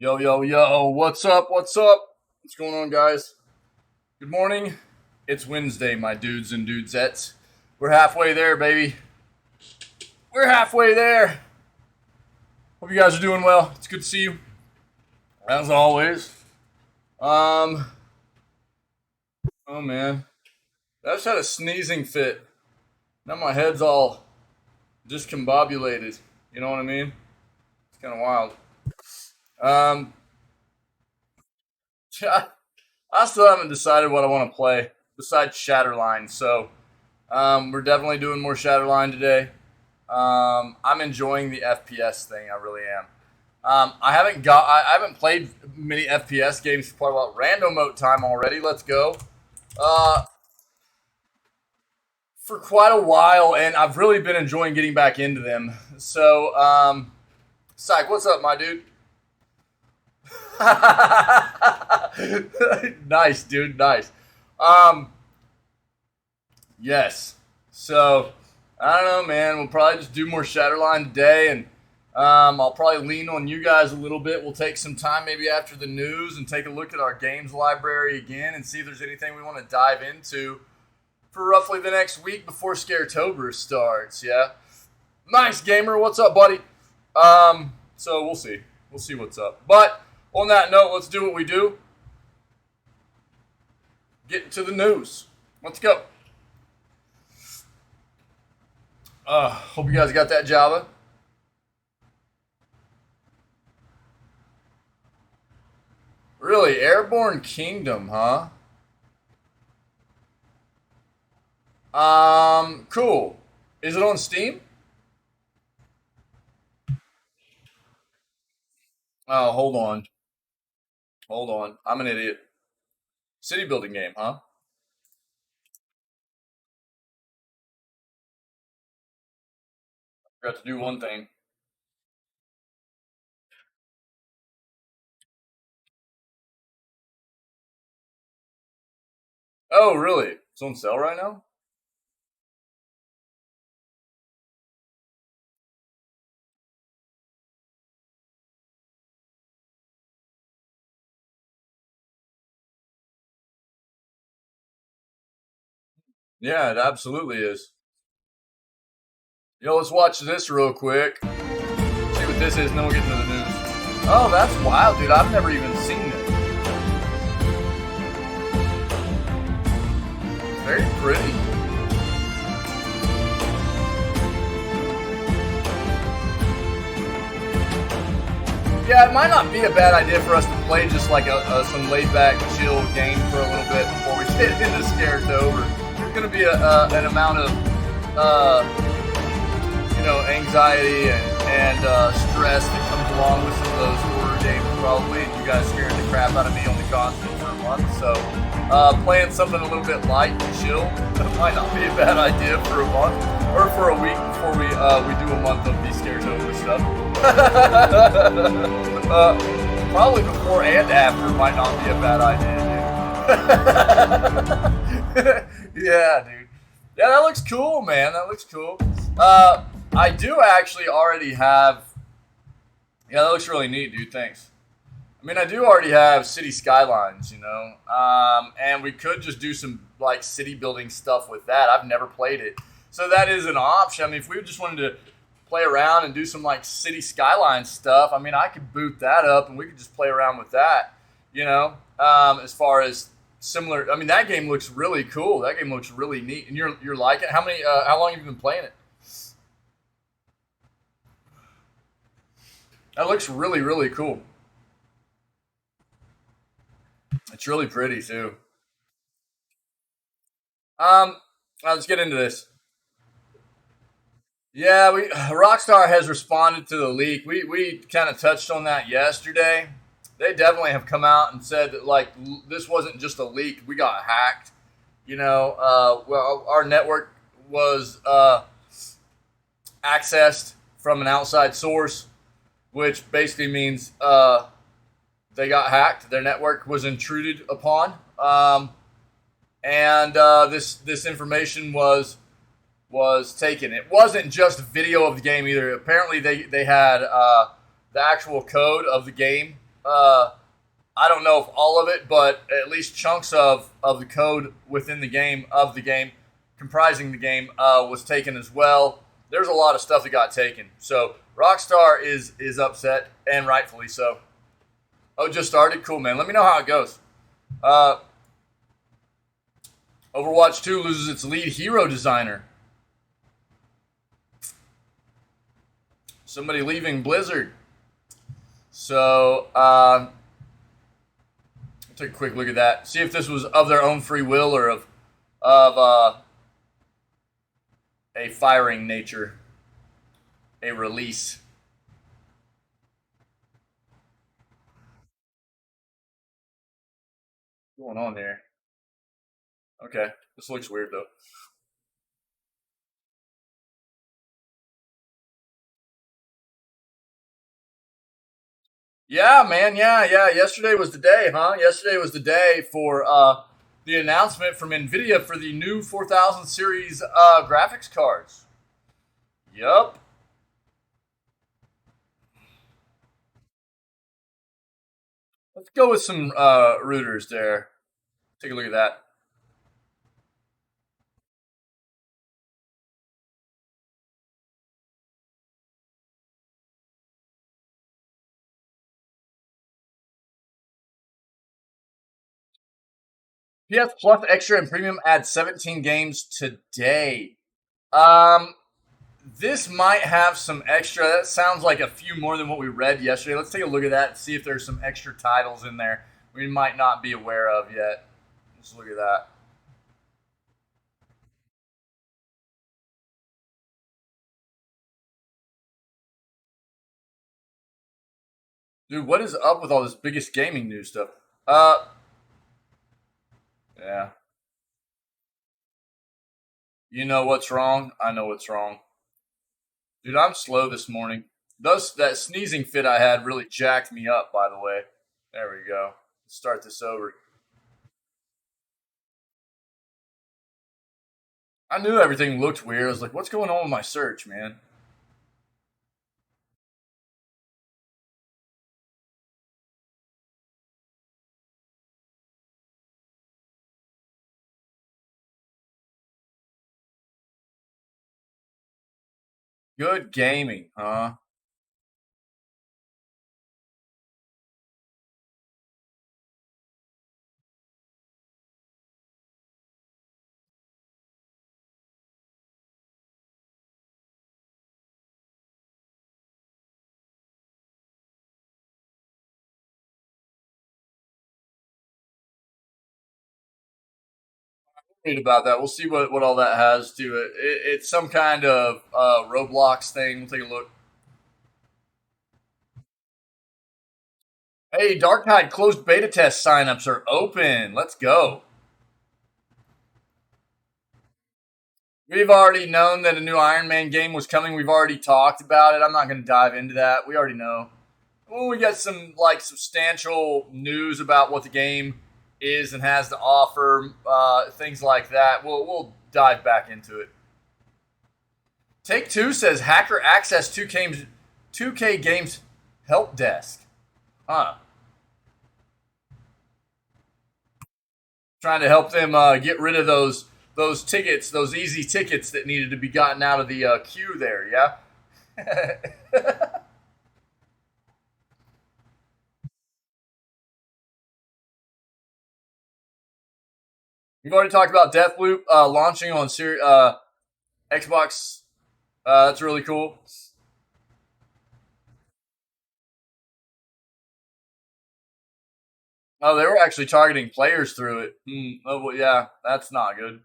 Yo, yo, yo, what's up? What's up? What's going on, guys? Good morning. It's Wednesday, my dudes and dudesettes. We're halfway there, baby. We're halfway there. Hope you guys are doing well. It's good to see you. As always. Oh man. I just had a sneezing fit. Now my head's all discombobulated. You know what I mean? It's kind of wild. I still haven't decided what I want to play besides Shatterline. So, we're definitely doing more Shatterline today. I'm enjoying the FPS thing. I really am. I haven't played many FPS games for quite a while. Random mode time already. Let's go. For quite a while, and I've really been enjoying getting back into them. So, Psych, what's up, my dude? Nice, dude. Nice. Yes. So, I don't know, man. We'll probably just do more Shatterline today, and I'll probably lean on you guys a little bit. We'll take some time maybe after the news and take a look at our games library again and see if there's anything we want to dive into for roughly the next week before Scaretober starts, yeah? Nice, gamer. What's up, buddy? So we'll see. We'll see what's up. But on that note, let's do what we do. Get to the news. Let's go. Hope you guys got that Java. Really? Airborne Kingdom, huh? Cool. Is it on Steam? Oh, hold on. Hold on. I'm an idiot. City building game, huh? Forgot to do one thing. Oh, really? It's on sale right now? Yeah, it absolutely is. Yo, let's watch this real quick. See what this is, and then we'll get into the news. Oh, that's wild, dude. I've never even seen it. It's very pretty. Yeah, it might not be a bad idea for us to play just like some laid-back, chill game for a little bit before we get into Scaretober. There's going to be an amount of, anxiety and stress that comes along with some of those horror games, probably. And you guys scaring the crap out of me on the console for a month, so playing something a little bit light and chill might not be a bad idea for a month or for a week before we do a month of these Scaretober stuff. Probably before and after might not be a bad idea, dude. Yeah, dude. Yeah, that looks cool, man. That looks cool. I do actually already have. Yeah, that looks really neat, dude. Thanks. I mean, I do already have City Skylines, and we could just do some like city building stuff with that. I've never played it, so that is an option. I mean, if we just wanted to play around and do some like City Skylines stuff, I mean, I could boot that up and we could just play around with that, as far as similar. I mean, that game looks really cool. That game looks really neat, and you're liking it. How long have you been playing it? That looks really, really cool. It's really pretty too. Um, let's get into this. Yeah, we Rockstar has responded to the leak. We kind of touched on that yesterday. They definitely have come out and said that like this wasn't just a leak. We got hacked. Well, our network was accessed from an outside source, which basically means they got hacked. Their network was intruded upon, and this information was taken. It wasn't just video of the game either. Apparently, they had the actual code of the game I don't know if all of it, but at least chunks of the code within the game comprising the game was taken as well. There's a lot of stuff that got taken. So Rockstar is upset, and rightfully so. Oh, just started? Cool, man. Let me know how it goes. Uh, Overwatch 2 loses its lead hero designer. Somebody leaving Blizzard. So, take a quick look at that. See if this was of their own free will or of a firing nature, a release. What's going on there? Okay, this looks weird though. Yeah, man. Yeah. Yesterday was the day, huh? Yesterday was the day for the announcement from Nvidia for the new 4000 series graphics cards. Yup. Let's go with some routers there. Take a look at that. PS Plus Extra and Premium adds 17 games today. Um, this might have some extra. That sounds like a few more than what we read yesterday. Let's take a look at that and see if there's some extra titles in there we might not be aware of yet. Let's look at that. Dude, what is up with all this biggest gaming news stuff? Uh, yeah. You know what's wrong? I know what's wrong. Dude, I'm slow this morning. That sneezing fit I had really jacked me up, by the way. There we go. Let's start this over. I knew everything looked weird. I was like, what's going on with my search, man? Good gaming, huh? Read about that. We'll see what all that has to it. It's some kind of Roblox thing. We'll take a look. Hey, Dark Tide closed beta test signups are open. Let's go. We've already known that a new Iron Man game was coming. We've already talked about it. I'm not going to dive into that. We already know. When we get some like substantial news about what the game is and has to offer, things like that, we'll dive back into it. Take Two says hacker access 2K games help desk. Huh. Trying to help them get rid of those tickets, those easy tickets that needed to be gotten out of the queue there. Yeah. We've already talked about Deathloop launching on Xbox. That's really cool. Oh, they were actually targeting players through it. Oh, well, yeah, that's not good.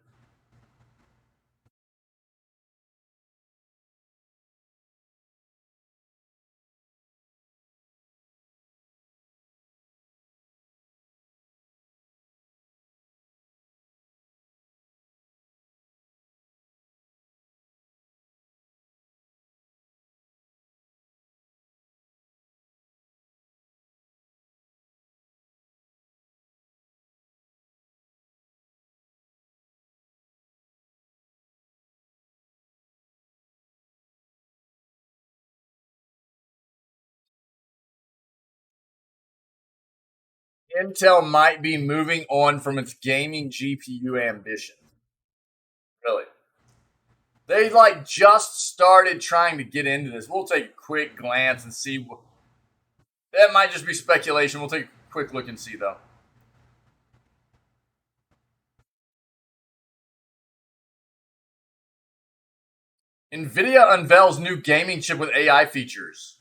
Intel might be moving on from its gaming GPU ambition. Really. They like just started trying to get into this. We'll take a quick glance and see. That might just be speculation. We'll take a quick look and see, though. NVIDIA unveils new gaming chip with AI features.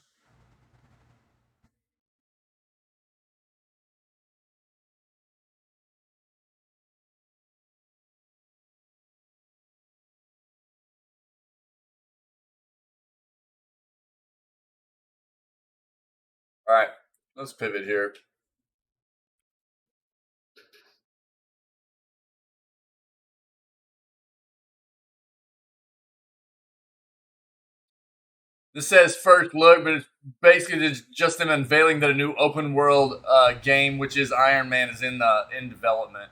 All right, let's pivot here. This says first look, but it's basically just them unveiling that a new open world game, which is Iron Man, is in development.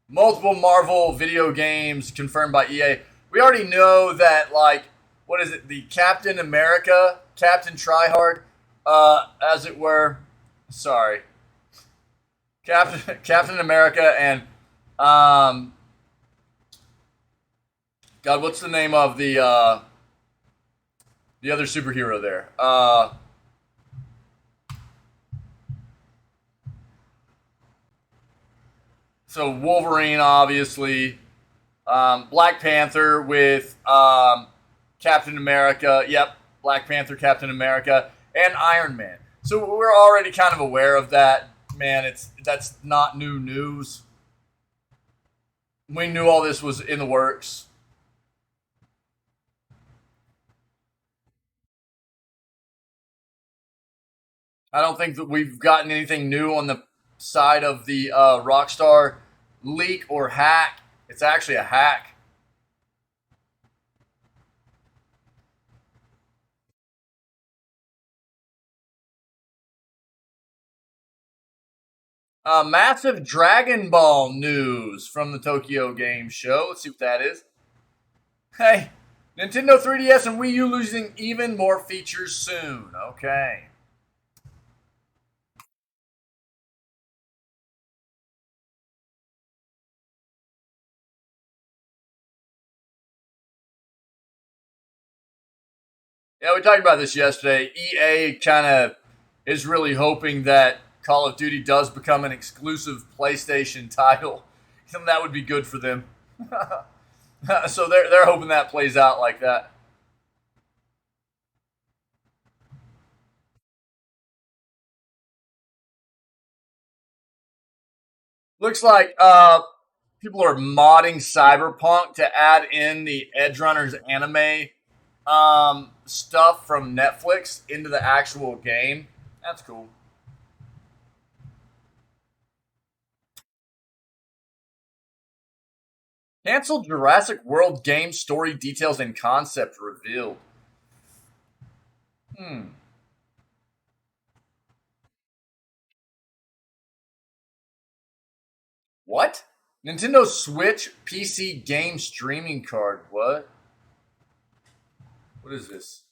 Multiple Marvel video games confirmed by EA. We already know that, like, what is it? The Captain America, Captain Tryhard, as it were. Sorry, Captain America and God, what's the name of the other superhero there? So Wolverine, obviously, Black Panther with Captain America. Yep, Black Panther, Captain America, and Iron Man. So we're already kind of aware of that, man. That's not new news. We knew all this was in the works. I don't think that we've gotten anything new on the side of the Rockstar leak or hack. It's actually a hack. Massive Dragon Ball news from the Tokyo Game Show. Let's see what that is. Hey, Nintendo 3DS and Wii U losing even more features soon. Okay. Yeah, we talked about this yesterday. EA kind of is really hoping that Call of Duty does become an exclusive PlayStation title, and that would be good for them. So they're hoping that plays out like that. Looks like people are modding Cyberpunk to add in the Edge Runners anime stuff from Netflix into the actual game. That's cool. Canceled Jurassic World game story details and concept revealed. Hmm. What? Nintendo Switch PC game streaming card. What? What is this?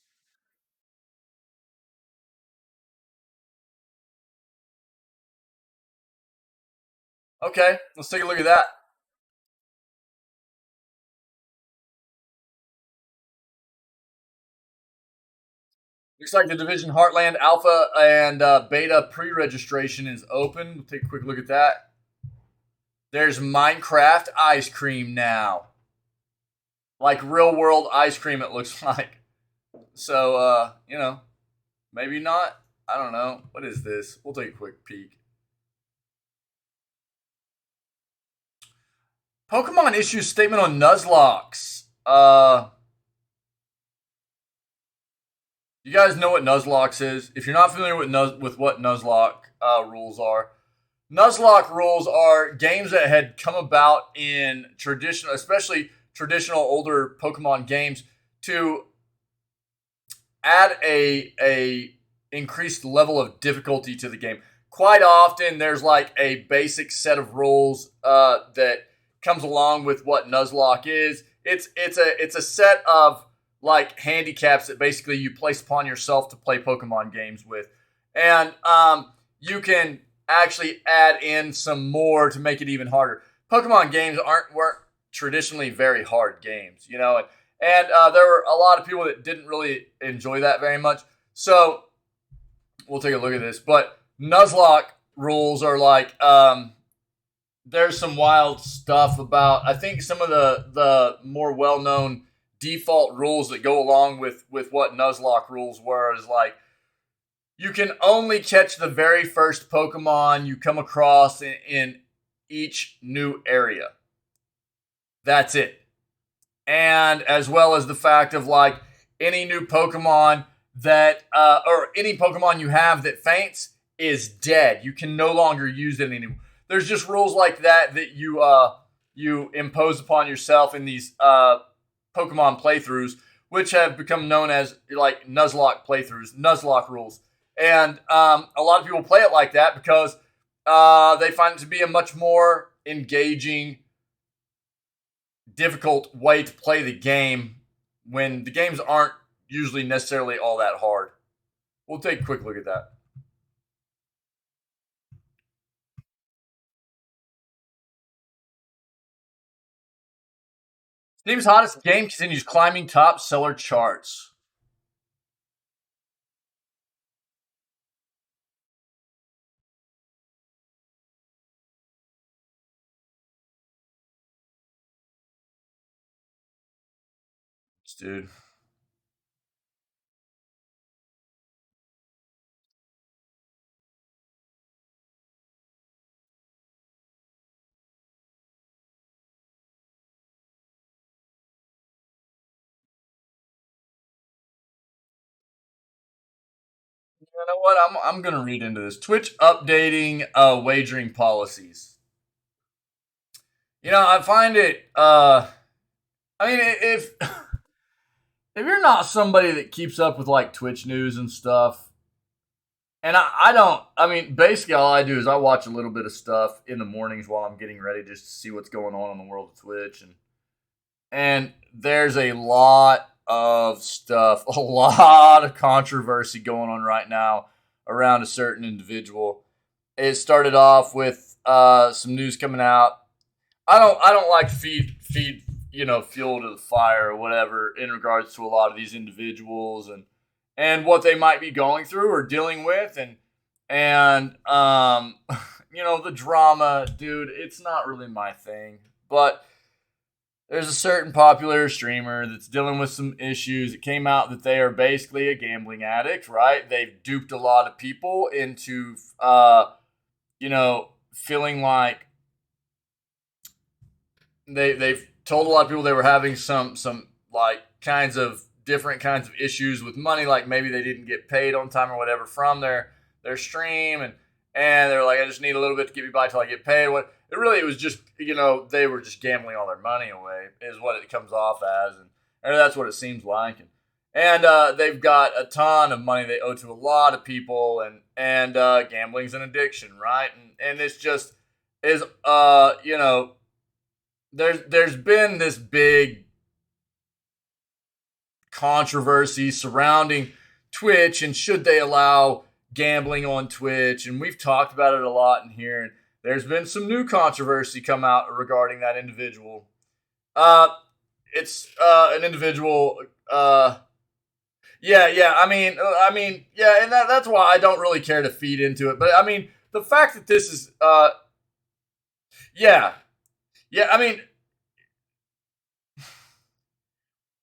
Okay, let's take a look at that. Looks like the Division Heartland Alpha and Beta pre-registration is open. We'll take a quick look at that. There's Minecraft ice cream now. Like real world ice cream, it looks like. So, maybe not. I don't know. What is this? We'll take a quick peek. Pokemon issues statement on Nuzlocks. You guys know what Nuzlocks is? If you're not familiar with what Nuzlocke rules are, Nuzlocke rules are games that had come about in traditional, especially traditional older Pokemon games, to add a increased level of difficulty to the game. Quite often, there's like a basic set of rules that comes along with what Nuzlocke is. It's a set of like handicaps that basically you place upon yourself to play Pokemon games with, and you can actually add in some more to make it even harder. Pokemon games weren't traditionally very hard games, you know, and there were a lot of people that didn't really enjoy that very much. So we'll take a look at this, but Nuzlocke rules are like there's some wild stuff about. I think some of the more well known default rules that go along with what Nuzlocke rules were is like you can only catch the very first Pokemon you come across in each new area. That's it. And as well as the fact of like any new Pokemon that, or any Pokemon you have that faints is dead. You can no longer use it anymore. There's just rules like that that you impose upon yourself in these Pokemon playthroughs, which have become known as like Nuzlocke playthroughs, Nuzlocke rules. And a lot of people play it like that because they find it to be a much more engaging, difficult way to play the game when the games aren't usually necessarily all that hard. We'll take a quick look at that. Steam's hottest game continues climbing top seller charts. Dude. You know what? I'm gonna read into this. Twitch updating wagering policies. You know, I find it. I mean, if you're not somebody that keeps up with like Twitch news and stuff, and I don't. I mean, basically all I do is I watch a little bit of stuff in the mornings while I'm getting ready just to see what's going on in the world of Twitch, and there's a lot of stuff, a lot of controversy going on right now around a certain individual. It started off with some news coming out. I don't like feed fuel to the fire or whatever in regards to a lot of these individuals and what they might be going through or dealing with and the drama, dude. It's not really my thing, but there's a certain popular streamer that's dealing with some issues. It came out that they are basically a gambling addict, right? They've duped a lot of people into, feeling like they've told a lot of people they were having some like kinds of different kinds of issues with money, like maybe they didn't get paid on time or whatever from their stream, and they're like, I just need a little bit to get me by till I get paid. It was just, they were just gambling all their money away, is what it comes off as, and that's what it seems like. And they've got a ton of money they owe to a lot of people, and gambling's an addiction, right? And it's just is there's been this big controversy surrounding Twitch and should they allow gambling on Twitch, and we've talked about it a lot in here, and there's been some new controversy come out regarding that individual. It's an individual. Yeah. I mean, yeah, and that's why I don't really care to feed into it. But I mean, the fact that this is, yeah. I mean,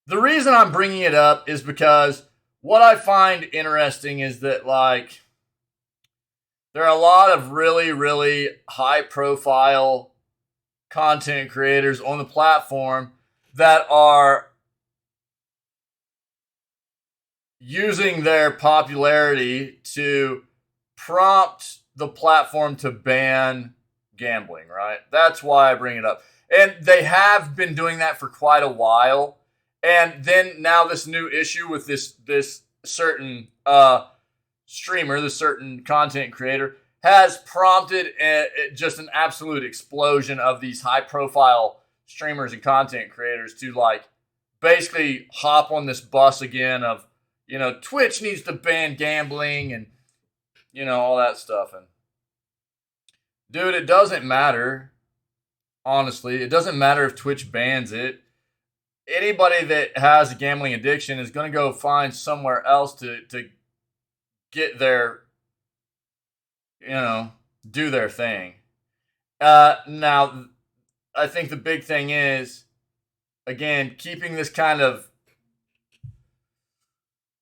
the reason I'm bringing it up is because what I find interesting is that, like, there are a lot of really, really high profile content creators on the platform that are using their popularity to prompt the platform to ban gambling, right? That's why I bring it up. And they have been doing that for quite a while. And then now this new issue with this certain streamer, this certain content creator, has prompted just an absolute explosion of these high profile streamers and content creators to, like, basically hop on this bus again of, Twitch needs to ban gambling, all that stuff. And dude, it doesn't matter. Honestly, it doesn't matter if Twitch bans it. Anybody that has a gambling addiction is going to go find somewhere else to get their, do their thing. Now, I think the big thing is, again, keeping this kind of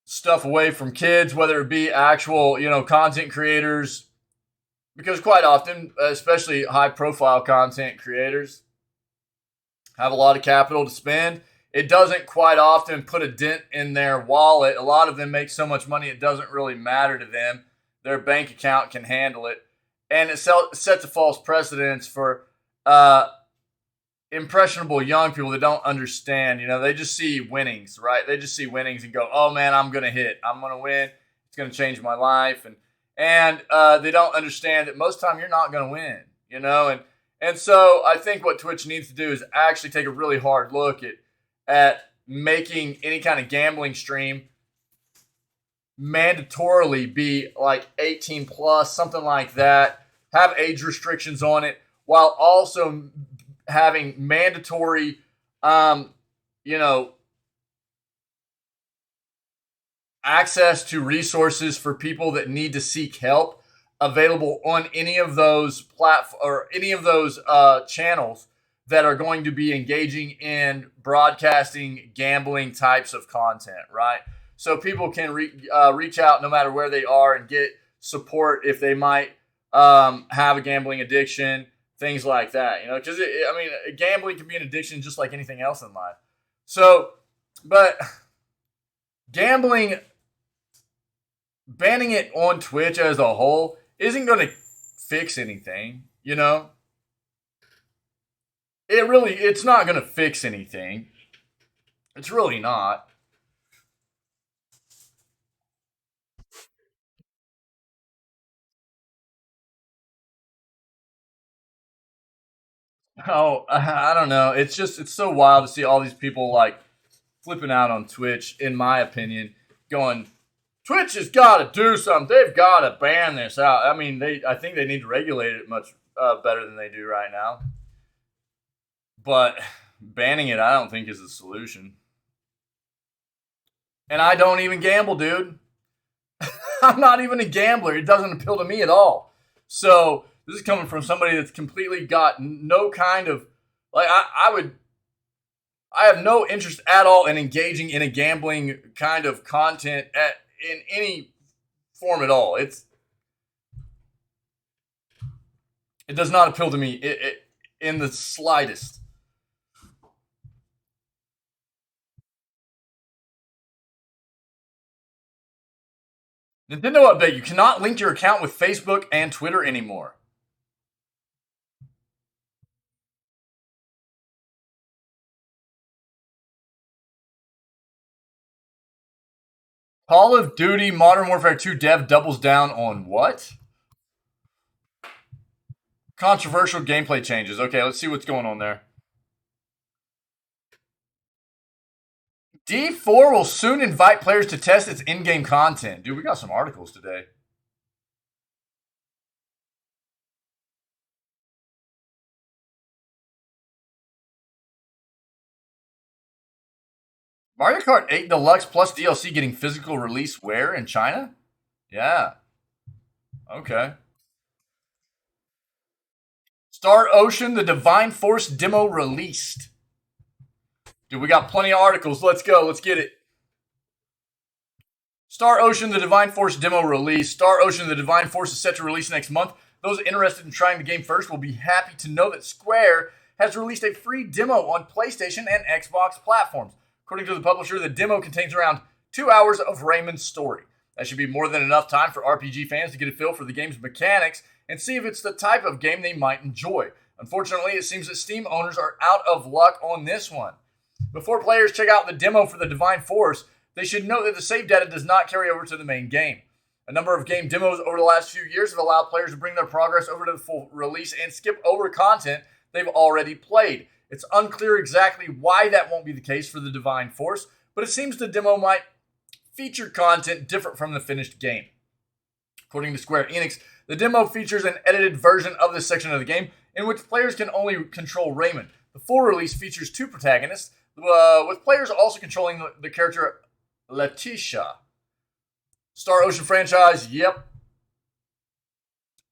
stuff away from kids, whether it be actual, content creators, because quite often, especially high-profile content creators, have a lot of capital to spend. It doesn't quite often put a dent in their wallet. A lot of them make so much money it doesn't really matter to them. Their bank account can handle it. And it sets a false precedence for impressionable young people that don't understand. They just see winnings, right? They just see winnings and go, oh, man, I'm going to hit. I'm going to win. It's going to change my life. And they don't understand that most of the time you're not going to win, And so I think what Twitch needs to do is actually take a really hard look at making any kind of gambling stream mandatorily be like 18 plus, something like that, have age restrictions on it, while also having mandatory, access to resources for people that need to seek help available on any of those platforms or any of those channels that are going to be engaging in broadcasting gambling types of content, right? So people can reach out no matter where they are and get support if they might have a gambling addiction, things like that, because gambling can be an addiction just like anything else in life. So, but gambling, banning it on Twitch as a whole isn't going to fix anything, It's not going to fix anything. It's really not. Oh, I don't know. It's so wild to see all these people like flipping out on Twitch, in my opinion, going, Twitch has got to do something. They've got to ban this out. I think they need to regulate it much better than they do right now. But banning it, I don't think is the solution. And I don't even gamble, dude. I'm not even a gambler. It doesn't appeal to me at all. So this is coming from somebody that's completely got no kind of, like, I have no interest at all in engaging in a gambling kind of content in any form at all. It does not appeal to me in the slightest. Nintendo update. You cannot link your account with Facebook and Twitter anymore. Call of Duty Modern Warfare 2 dev doubles down on what? Controversial gameplay changes. Okay, let's see what's going on there. D4 will soon invite players to test its in-game content. Dude, we got some articles today. Mario Kart 8 Deluxe plus DLC getting physical release where? In China? Yeah. Okay. Star Ocean, the Divine Force demo released. Dude, we got plenty of articles. Let's go. Let's get it. Star Ocean, the Divine Force demo release. Star Ocean, the Divine Force is set to release next month. Those interested in trying the game first will be happy to know that Square has released a free demo on PlayStation and Xbox platforms. According to the publisher, the demo contains around 2 hours of Raymond's story. That should be more than enough time for RPG fans to get a feel for the game's mechanics and see if it's the type of game they might enjoy. Unfortunately, it seems that Steam owners are out of luck on this one. Before players check out the demo for the Divine Force, they should note that the save data does not carry over to the main game. A number of game demos over the last few years have allowed players to bring their progress over to the full release and skip over content they've already played. It's unclear exactly why that won't be the case for the Divine Force, but it seems the demo might feature content different from the finished game. According to Square Enix, the demo features an edited version of this section of the game in which players can only control Raymond. The full release features 2 protagonists, with players also controlling the character Letitia. Star Ocean franchise, yep.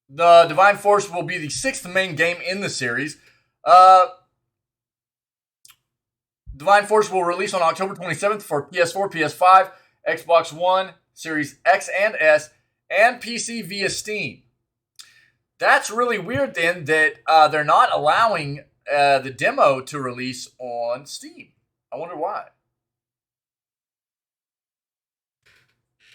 The Divine Force will be the 6th main game in the series. Divine Force will release on October 27th for PS4, PS5, Xbox One, Series X and S, and PC via Steam. That's really weird then that they're not allowing the demo to release on Steam. I wonder why.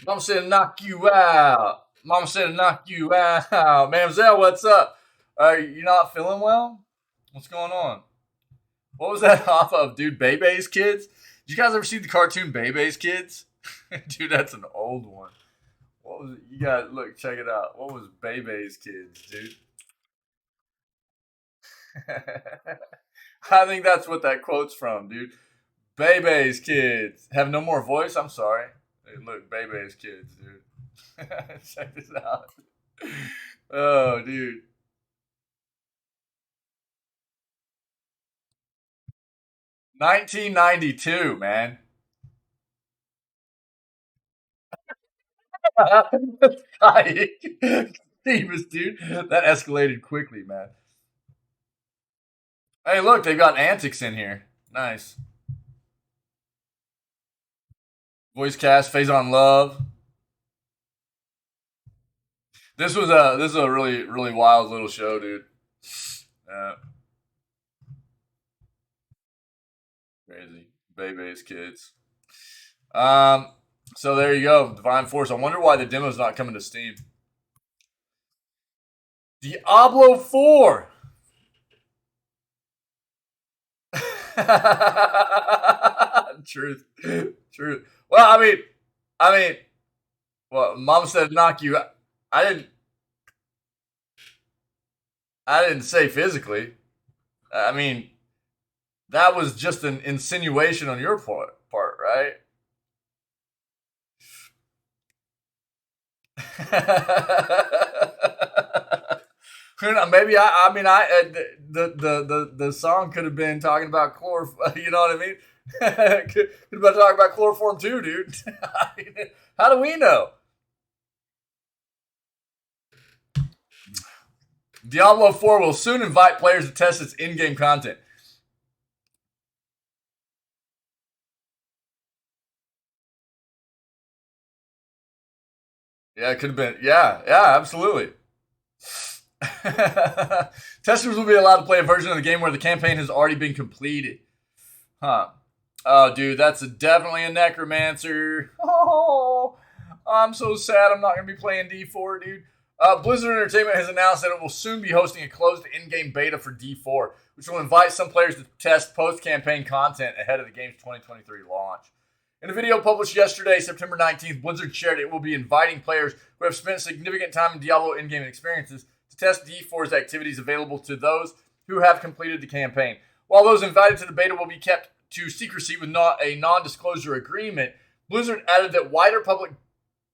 Mom said knock you out. Mom said knock you out. Mamzelle, what's up? You not feeling well? What's going on? What was that off of, dude? Bebe's Kids? Did you guys ever see the cartoon Bebe's Kids? Dude, that's an old one. What was it? You guys, look, check it out. What was Bebe's Kids, dude? I think that's what that quote's from, dude. Bebe's Kids. Have no more voice? I'm sorry. Hey, look, Bebe's Kids, dude. Check this out. Oh, dude. 1992, man. Stevens, dude. That escalated quickly, man. Hey, look, they've got antics in here. Nice. Voice cast, Phase on Love. This is a really wild little show, dude. Crazy. Bebe's Kids. So there you go, Divine Force. I wonder why the demo's not coming to Steam. Diablo 4. Truth. Well, I mean, well, Mom said knock you out. I didn't say physically. I mean, that was just an insinuation on your part, right? Maybe the song could have been talking about chloroform. You know what I mean? Could have been talking about chloroform too, dude. How do we know? Diablo 4 will soon invite players to test its in-game content. Yeah, it could have been. Yeah, absolutely. Testers will be allowed to play a version of the game where the campaign has already been completed. Huh. Oh, dude, that's definitely a necromancer. Oh, I'm so sad I'm not going to be playing D4, dude. Blizzard Entertainment has announced that it will soon be hosting a closed in-game beta for D4, which will invite some players to test post-campaign content ahead of the game's 2023 launch. In a video published yesterday, September 19th, Blizzard shared it will be inviting players who have spent significant time in Diablo in-game experiences to test D4's activities available to those who have completed the campaign. While those invited to the beta will be kept to secrecy with a non-disclosure agreement, Blizzard added that wider public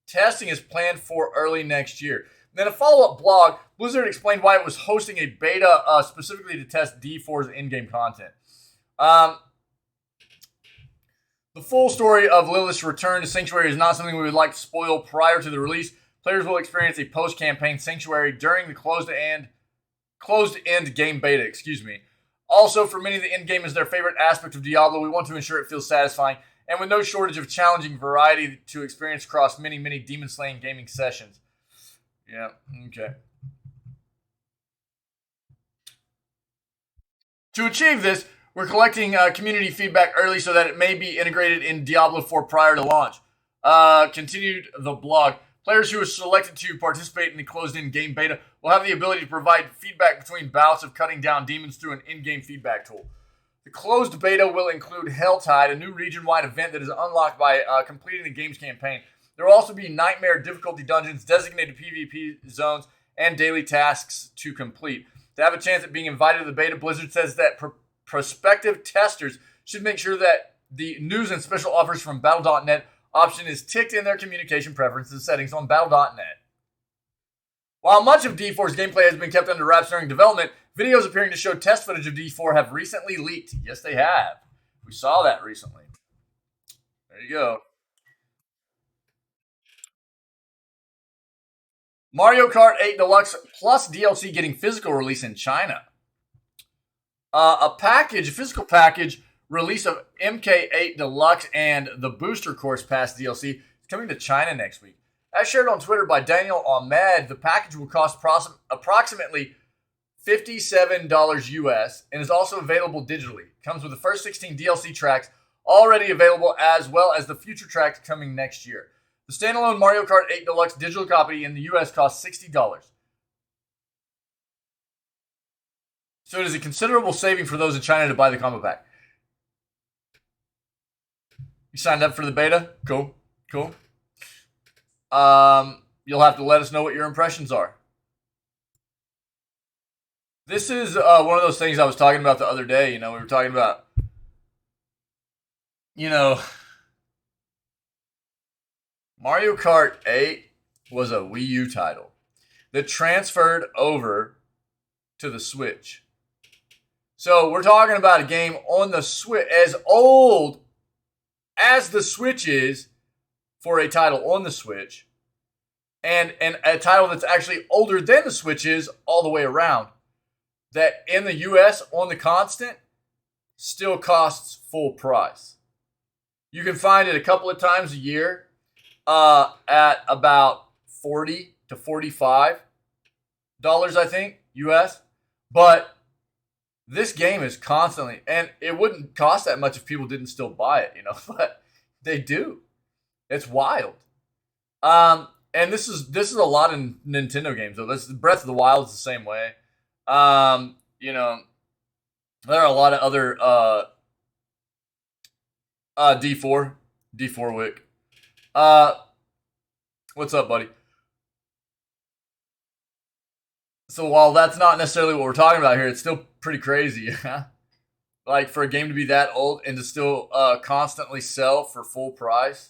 testing is planned for early next year. Then a follow-up blog, Blizzard explained why it was hosting a beta specifically to test D4's in-game content. The full story of Lilith's return to Sanctuary is not something we would like to spoil prior to the release. Players will experience a post-campaign Sanctuary during the closed-end game beta. Also, for many, the end game is their favorite aspect of Diablo. We want to ensure it feels satisfying and with no shortage of challenging variety to experience across many demon-slaying gaming sessions. Yeah, okay. To achieve this, we're collecting community feedback early so that it may be integrated in Diablo 4 prior to launch. Continued the blog. Players who are selected to participate in the closed-in game beta will have the ability to provide feedback between bouts of cutting down demons through an in-game feedback tool. The closed beta will include Helltide, a new region-wide event that is unlocked by completing the game's campaign. There will also be nightmare difficulty dungeons, designated PvP zones, and daily tasks to complete. To have a chance at being invited to the beta, Blizzard says that prospective testers should make sure that the news and special offers from Battle.net option is ticked in their communication preferences settings on Battle.net. While much of D4's gameplay has been kept under wraps during development, videos appearing to show test footage of D4 have recently leaked. Yes, they have. We saw that recently. There you go. Mario Kart 8 Deluxe plus DLC getting physical release in China. A physical package release of MK8 Deluxe and the Booster Course Pass DLC is coming to China next week. As shared on Twitter by Daniel Ahmed, the package will cost approximately $57 US and is also available digitally. Comes with the first 16 DLC tracks already available, as well as the future tracks coming next year. The standalone Mario Kart 8 Deluxe digital copy in the US costs $60. So it is a considerable saving for those in China to buy the combo pack. You signed up for the beta? Cool. You'll have to let us know what your impressions are. This is one of those things I was talking about the other day. We were talking about, Mario Kart 8 was a Wii U title that transferred over to the Switch. So we're talking about a game on the Switch, as old as the Switch is for a title on the Switch, and a title that's actually older than the Switch is all the way around, that in the US on the constant still costs full price. You can find it a couple of times a year at about $40 to $45, I think, US. But this game is constantly, and it wouldn't cost that much if people didn't still buy it, but they do. It's wild. And this is a lot of Nintendo games though. Breath of the Wild is the same way. There are a lot of other D4 Wick. What's up, buddy? So while that's not necessarily what we're talking about here, it's still pretty crazy. Like for a game to be that old and to still constantly sell for full price.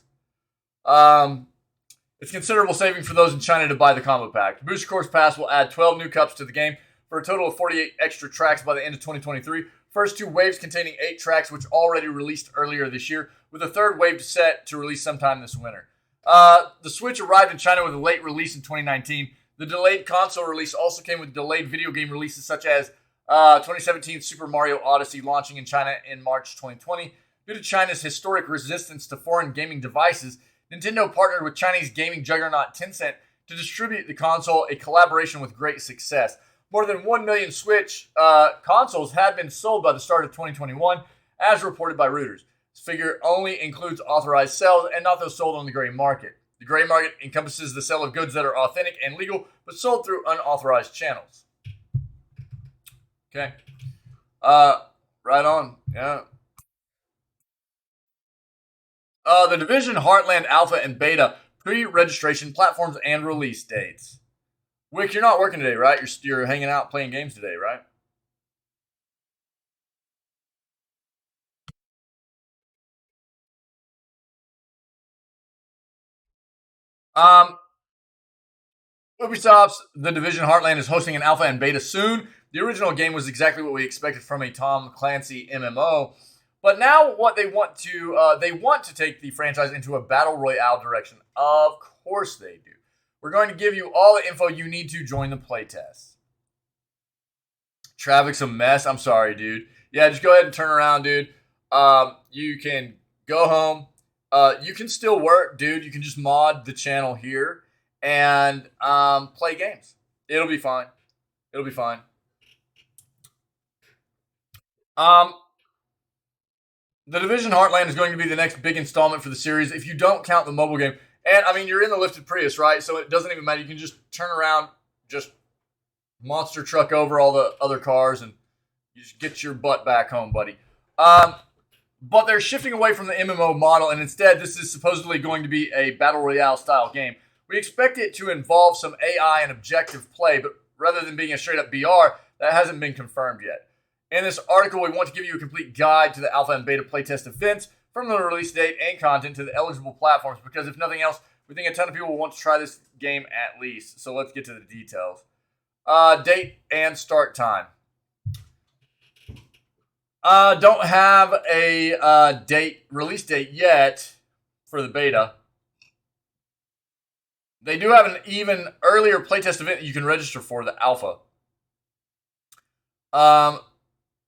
It's considerable saving for those in China to buy the combo pack. The Booster Course Pass will add 12 new cups to the game for a total of 48 extra tracks by the end of 2023. First two waves containing 8 tracks, which already released earlier this year, with a third wave set to release sometime this winter. The Switch arrived in China with a late release in 2019. The delayed console release also came with delayed video game releases such as 2017 Super Mario Odyssey launching in China in March 2020. Due to China's historic resistance to foreign gaming devices, Nintendo partnered with Chinese gaming juggernaut Tencent to distribute the console, a collaboration with great success. More than 1 million Switch consoles had been sold by the start of 2021, as reported by Reuters. This figure only includes authorized sales and not those sold on the gray market. The gray market encompasses the sale of goods that are authentic and legal, but sold through unauthorized channels. Okay. Right on. Yeah. The Division Heartland Alpha and Beta pre-registration platforms and release dates. Wick, you're not working today, right? You're hanging out playing games today, right? Ubisoft's The Division Heartland is hosting an alpha and beta soon. The original game was exactly what we expected from a Tom Clancy MMO. But now what they want to take the franchise into a battle royale direction. Of course they do. We're going to give you all the info you need to join the playtest. Traffic's a mess. I'm sorry, dude. Yeah, just go ahead and turn around, dude. You can go home. You can still work, dude. You can just mod the channel here and play games. It'll be fine. It'll be fine. The Division Heartland is going to be the next big installment for the series if you don't count the mobile game. And, I mean, you're in the lifted Prius, right? So it doesn't even matter. You can just turn around, just monster truck over all the other cars, and you just get your butt back home, buddy. But they're shifting away from the MMO model, and instead, this is supposedly going to be a Battle Royale-style game. We expect it to involve some AI and objective play, but rather than being a straight-up BR, that hasn't been confirmed yet. In this article, we want to give you a complete guide to the alpha and beta playtest events, from the release date and content to the eligible platforms, because if nothing else, We think a ton of people will want to try this game at least. So let's get to the details. Date and start time. Don't have a release date yet for the beta. They do have an even earlier playtest event you can register for, the alpha.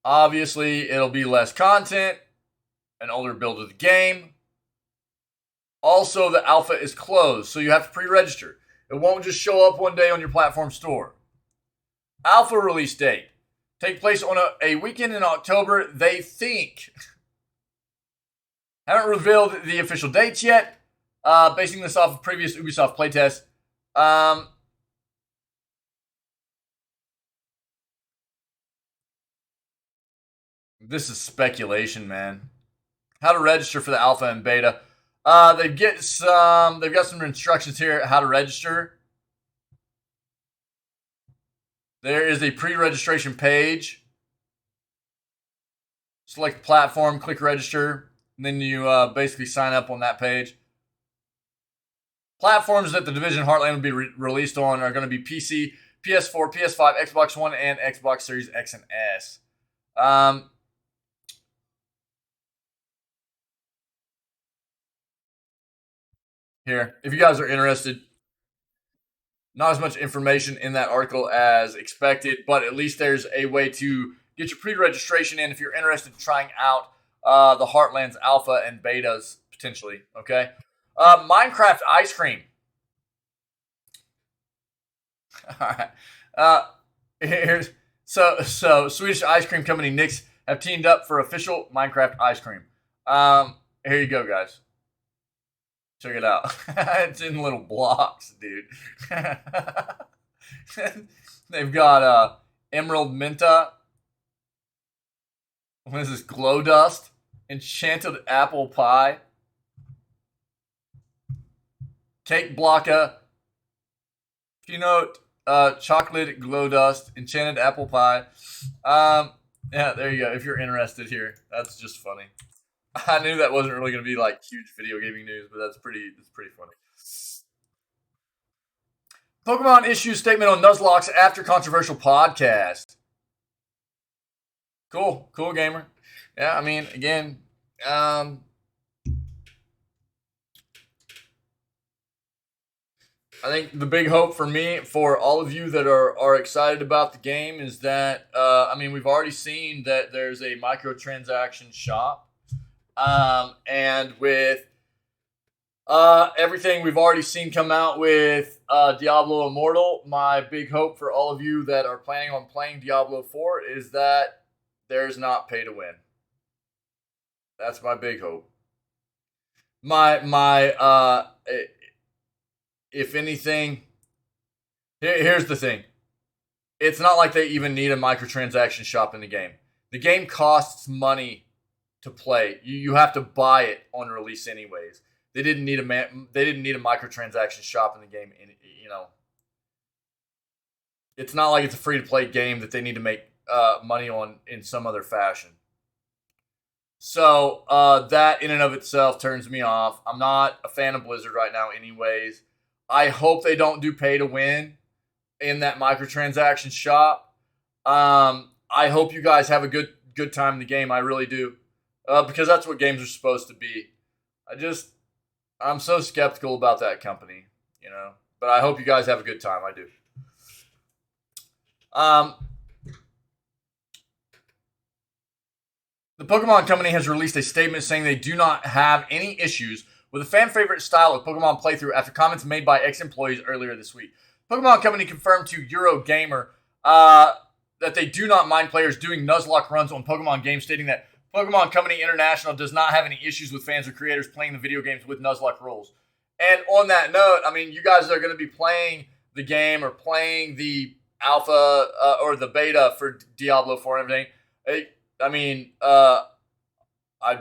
Obviously, it'll be less content, an older build of the game. Also, the alpha is closed, so you have to pre-register. It won't just show up one day on your platform store. Alpha release date. Take place on a weekend in October, they think. Haven't revealed the official dates yet. Basing this off of previous Ubisoft playtests. This is speculation, man. How to register for the alpha and beta. They've got some instructions here how to register. There is a pre-registration page. Select the platform, click register, and then you basically sign up on that page. Platforms that the Division Heartland will be released on are going to be PC, PS4, PS5, Xbox One, and Xbox Series X and S. Here, if you guys are interested, not as much information in that article as expected, but at least there's a way to get your pre-registration in if you're interested in trying out the Heartlands alpha and betas potentially. Okay, Minecraft ice cream. All right. Here's so Swedish ice cream company Nix have teamed up for official Minecraft ice cream. Here you go, guys. Check it out. It's in little blocks, dude. They've got Emerald Minta. What is this? Glow Dust. Enchanted Apple Pie. Cake Blocka. Peanut Chocolate Glow Dust. Enchanted Apple Pie. Yeah, there you go. If you're interested here. That's just funny. I knew that wasn't really going to be like huge video gaming news, but that's pretty funny. Pokemon issues statement on Nuzlocke after controversial podcast. Cool gamer. Yeah, I mean, again, I think the big hope for me, for all of you that are excited about the game, is that I mean, we've already seen that there's a microtransaction shop. And with everything we've already seen come out with Diablo Immortal, my big hope for all of you that are planning on playing Diablo 4 is that there's not pay to win. That's my big hope. If anything, here's the thing. It's not like they even need a microtransaction shop in the game. The game costs money to play. You have to buy it on release anyways. They didn't need a microtransaction shop in the game. You know, it's not like it's a free to play game that they need to make money on in some other fashion. So that in and of itself turns me off. I'm not a fan of Blizzard right now anyways. I hope they don't do pay to win in that microtransaction shop. I hope you guys have a good time in the game. I really do. Because that's what games are supposed to be. I'm so skeptical about that company, you know. But I hope you guys have a good time. I do. The Pokemon Company has released a statement saying they do not have any issues with a fan favorite style of Pokemon playthrough after comments made by ex-employees earlier this week. Pokemon Company confirmed to Eurogamer that they do not mind players doing Nuzlocke runs on Pokemon games, stating that Pokemon Company International does not have any issues with fans or creators playing the video games with Nuzlocke rules. And on that note, I mean, you guys are going to be playing the game or playing the alpha or the beta for Diablo 4 and everything. I mean, I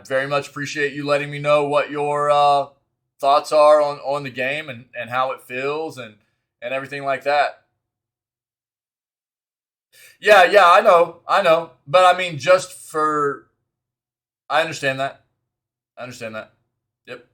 very much appreciate you letting me know what your thoughts are on the game and how it feels and everything like that. Yeah, I know. But I mean, I understand that. Yep.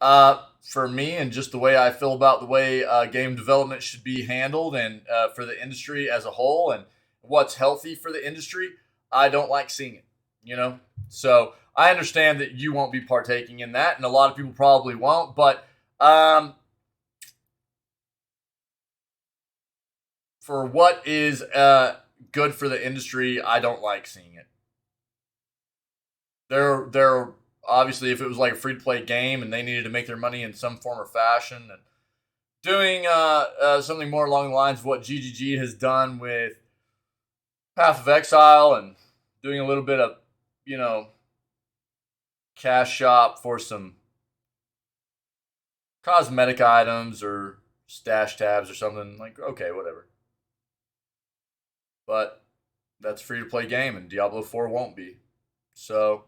For me, and just the way I feel about the way game development should be handled, and for the industry as a whole, and what's healthy for the industry, I don't like seeing it. You know, so I understand that you won't be partaking in that, and a lot of people probably won't. But um, for what is good for the industry, I don't like seeing it. There obviously, if it was like a free to play game and they needed to make their money in some form or fashion, and doing something more along the lines of what GGG has done with Path of Exile, and doing a little bit of, you know, cash shop for some cosmetic items or stash tabs or something, like, okay, whatever. But that's a free to play game, and Diablo 4 won't be. So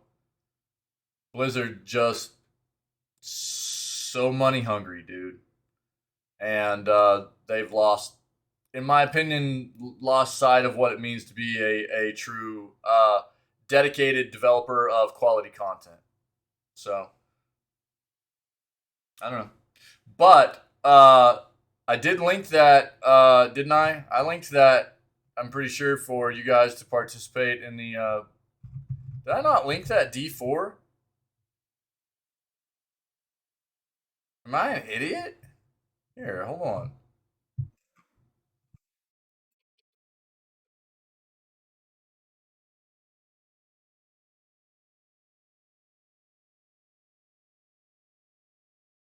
Blizzard just so money hungry, dude. And they've lost, in my opinion, lost sight of what it means to be a true dedicated developer of quality content. So I don't know, but I did link that, didn't I? I linked that. I'm pretty sure for you guys to participate in the. Did I not link that D4? Am I an idiot? Here, hold on.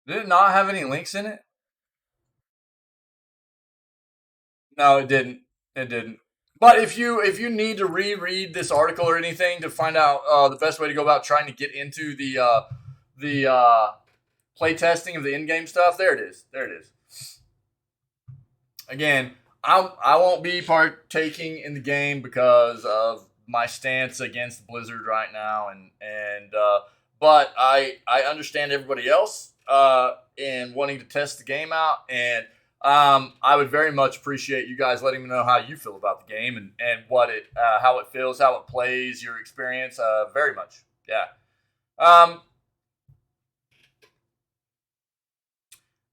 Did it not have any links in it? No, it didn't. It didn't. But if you need to reread this article or anything to find out the best way to go about trying to get into the play testing of the in-game stuff, there it is. There it is. Again, I won't be partaking in the game because of my stance against Blizzard right now, and but I understand everybody else in wanting to test the game out, and I would very much appreciate you guys letting me know how you feel about the game, and what it how it feels, how it plays, your experience. Very much, yeah. Um,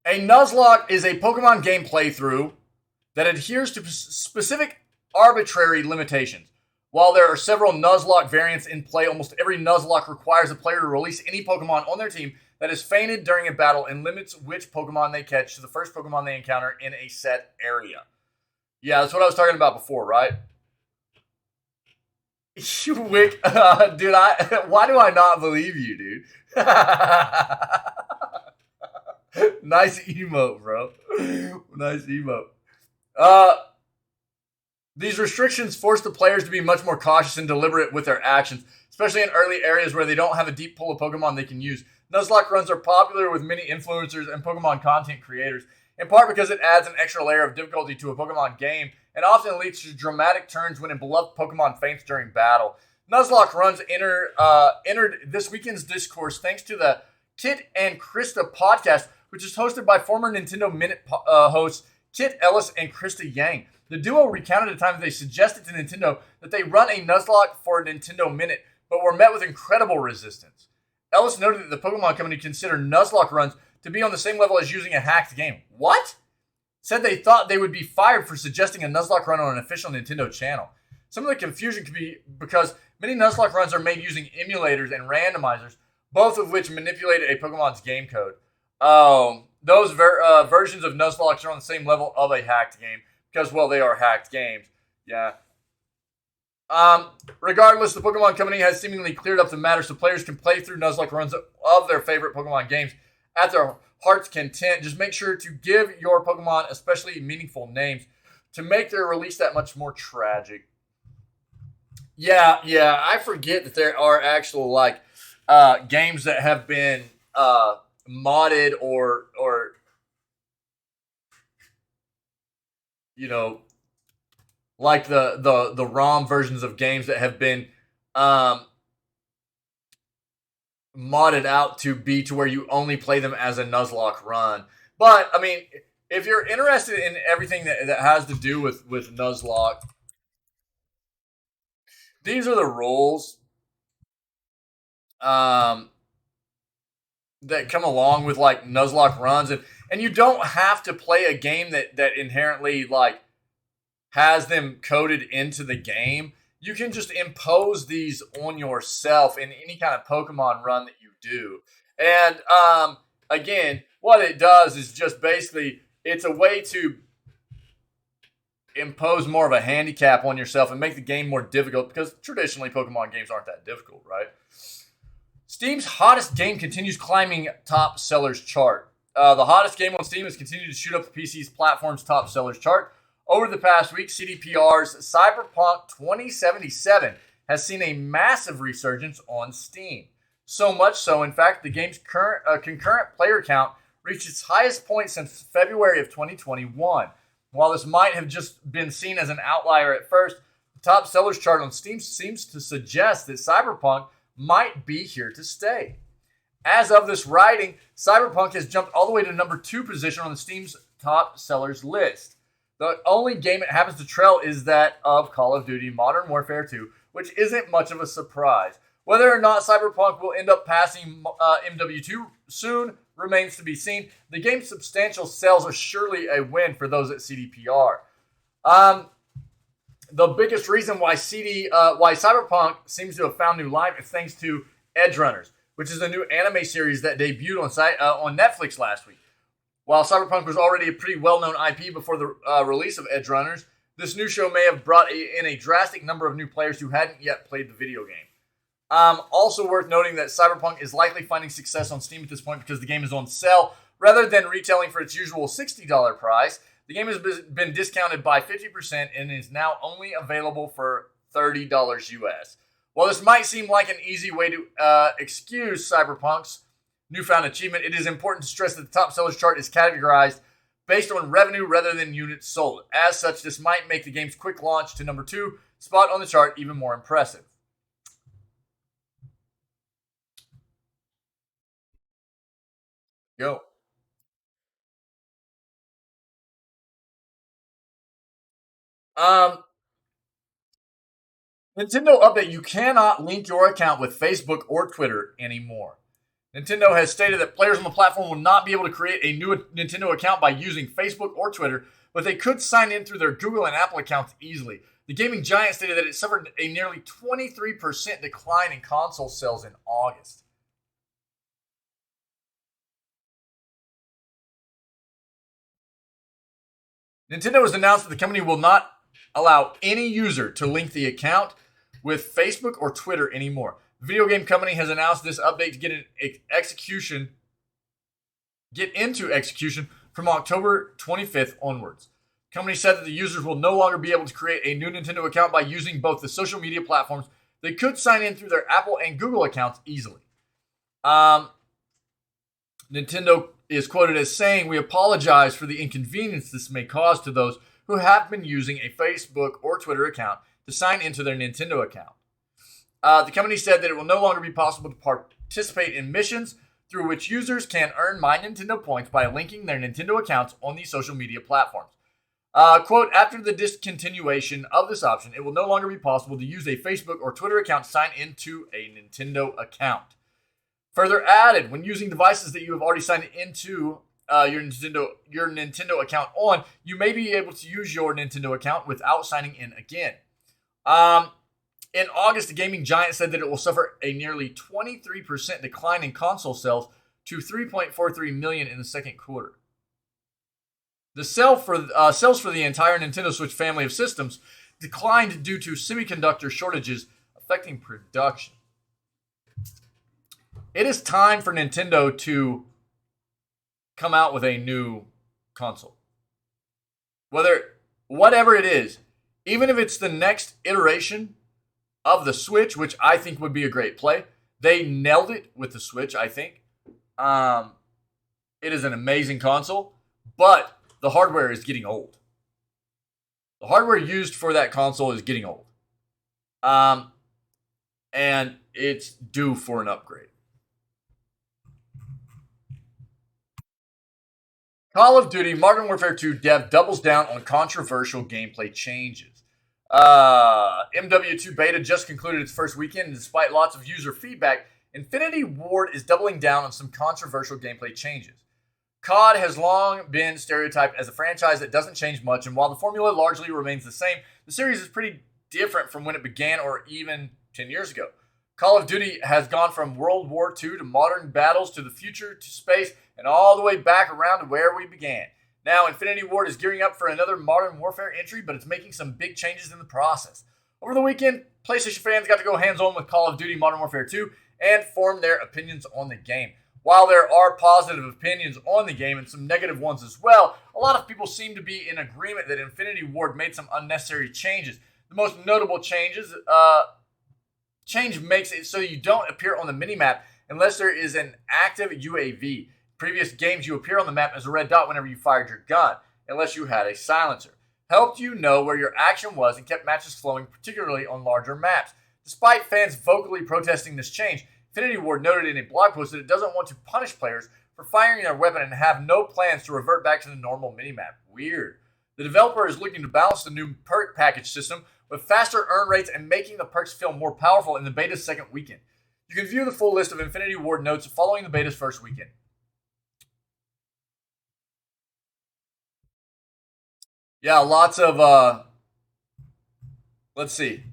a Nuzlocke is a Pokemon game playthrough that adheres to specific arbitrary limitations. While there are several Nuzlocke variants in play, almost every Nuzlocke requires a player to release any Pokemon on their team that is fainted during a battle, and limits which Pokemon they catch to the first Pokemon they encounter in a set area. Yeah, that's what I was talking about before, right? You wick, dude. Why do I not believe you, dude? Nice emote, bro. Nice emote. Uh, These restrictions force the players to be much more cautious and deliberate with their actions, especially in early areas where they don't have a deep pool of Pokemon they can use. Nuzlocke runs are popular with many influencers and Pokemon content creators, in part because it adds an extra layer of difficulty to a Pokemon game and often leads to dramatic turns when a beloved Pokemon faints during battle. Nuzlocke runs entered this weekend's discourse thanks to the Kit and Krista podcast, which is hosted by former Nintendo Minute hosts Kit Ellis and Krista Yang. The duo recounted a time they suggested to Nintendo that they run a Nuzlocke for a Nintendo Minute, but were met with incredible resistance. Ellis noted that the Pokemon Company considered Nuzlocke runs to be on the same level as using a hacked game. What? Said they thought they would be fired for suggesting a Nuzlocke run on an official Nintendo channel. Some of the confusion could be because many Nuzlocke runs are made using emulators and randomizers, both of which manipulate a Pokemon's game code. Oh, those versions of Nuzlocke are on the same level of a hacked game because, well, they are hacked games. Yeah. Regardless, the Pokemon Company has seemingly cleared up the matter so players can play through Nuzlocke runs of their favorite Pokemon games at their heart's content. Just make sure to give your Pokemon especially meaningful names to make their release that much more tragic. Yeah, I forget that there are actual like games that have been modded or you know, like the ROM versions of games that have been um, modded out to be to where you only play them as a Nuzlocke run. But I mean, if you're interested in everything that has to do with Nuzlocke, these are the rules. Um, that come along with like Nuzlocke runs, and you don't have to play a game that inherently like has them coded into the game. You can just impose these on yourself in any kind of Pokemon run that you do. And again, what it does is just basically it's a way to impose more of a handicap on yourself and make the game more difficult, because traditionally Pokemon games aren't that difficult, right? Steam's hottest game continues climbing top sellers chart. The hottest game on Steam has continued to shoot up the PC's platform's top sellers chart. Over the past week, CDPR's Cyberpunk 2077 has seen a massive resurgence on Steam. So much so, in fact, the game's concurrent player count reached its highest point since February of 2021. While this might have just been seen as an outlier at first, the top sellers chart on Steam seems to suggest that Cyberpunk might be here to stay. As of this writing, Cyberpunk has jumped all the way to number 2 position on the Steam's top sellers list. The only game it happens to trail is that of Call of Duty Modern Warfare 2, which isn't much of a surprise. Whether or not Cyberpunk will end up passing MW2 soon remains to be seen. The game's substantial sales are surely a win for those at CDPR. The biggest reason why Cyberpunk seems to have found new life is thanks to Edgerunners, which is a new anime series that debuted on Netflix last week. While Cyberpunk was already a pretty well-known IP before the release of Edgerunners, this new show may have brought in a drastic number of new players who hadn't yet played the video game. Also worth noting that Cyberpunk is likely finding success on Steam at this point because the game is on sale rather than retailing for its usual $60 price. The game has been discounted by 50% and is now only available for $30 US. While this might seem like an easy way to excuse Cyberpunk's newfound achievement, it is important to stress that the top sellers chart is categorized based on revenue rather than units sold. As such, this might make the game's quick launch to number 2 spot on the chart even more impressive. Go. Nintendo update: you cannot link your account with Facebook or Twitter anymore. Nintendo has stated that players on the platform will not be able to create a new Nintendo account by using Facebook or Twitter, but they could sign in through their Google and Apple accounts easily. The gaming giant stated that it suffered a nearly 23% decline in console sales in August. Nintendo has announced that the company will not allow any user to link the account with Facebook or Twitter anymore. The video game company has announced this update to get into execution from October 25th onwards. The company said that the users will no longer be able to create a new Nintendo account by using both the social media platforms. They could sign in through their Apple and Google accounts easily. Nintendo is quoted as saying, "We apologize for the inconvenience this may cause to those who have been using a Facebook or Twitter account to sign into their Nintendo account." The company said that it will no longer be possible to participate in missions through which users can earn My Nintendo points by linking their Nintendo accounts on these social media platforms. Quote, "After the discontinuation of this option, it will no longer be possible to use a Facebook or Twitter account to sign into a Nintendo account." Further added, when using devices that you have already signed into your Nintendo account on, you may be able to use your Nintendo account without signing in again. In August, the gaming giant said that it will suffer a nearly 23% decline in console sales to 3.43 million in the second quarter. The sales for the entire Nintendo Switch family of systems declined due to semiconductor shortages affecting production. It is time for Nintendo to come out with a new console. Whatever it is, even if it's the next iteration of the Switch, which I think would be a great play. They nailed it with the Switch, I think. It is an amazing console, but the hardware is getting old. The hardware used for that console is getting old. And it's due for an upgrade. Call of Duty Modern Warfare 2 dev doubles down on controversial gameplay changes. MW2 beta just concluded its first weekend, and despite lots of user feedback, Infinity Ward is doubling down on some controversial gameplay changes. COD has long been stereotyped as a franchise that doesn't change much, and while the formula largely remains the same, the series is pretty different from when it began or even 10 years ago. Call of Duty has gone from World War II to modern battles to the future to space and all the way back around to where we began. Now, Infinity Ward is gearing up for another Modern Warfare entry, but it's making some big changes in the process. Over the weekend, PlayStation fans got to go hands-on with Call of Duty Modern Warfare 2 and form their opinions on the game. While there are positive opinions on the game and some negative ones as well, a lot of people seem to be in agreement that Infinity Ward made some unnecessary changes. The most notable change makes it so you don't appear on the minimap unless there is an active UAV. Previous games, you appear on the map as a red dot whenever you fired your gun, unless you had a silencer. Helped you know where your action was and kept matches flowing, particularly on larger maps. Despite fans vocally protesting this change, Infinity Ward noted in a blog post that it doesn't want to punish players for firing their weapon and have no plans to revert back to the normal minimap. Weird. The developer is looking to balance the new perk package system with faster earn rates and making the perks feel more powerful in the beta's second weekend. You can view the full list of Infinity Ward notes following the beta's first weekend. Yeah, lots of, let's see.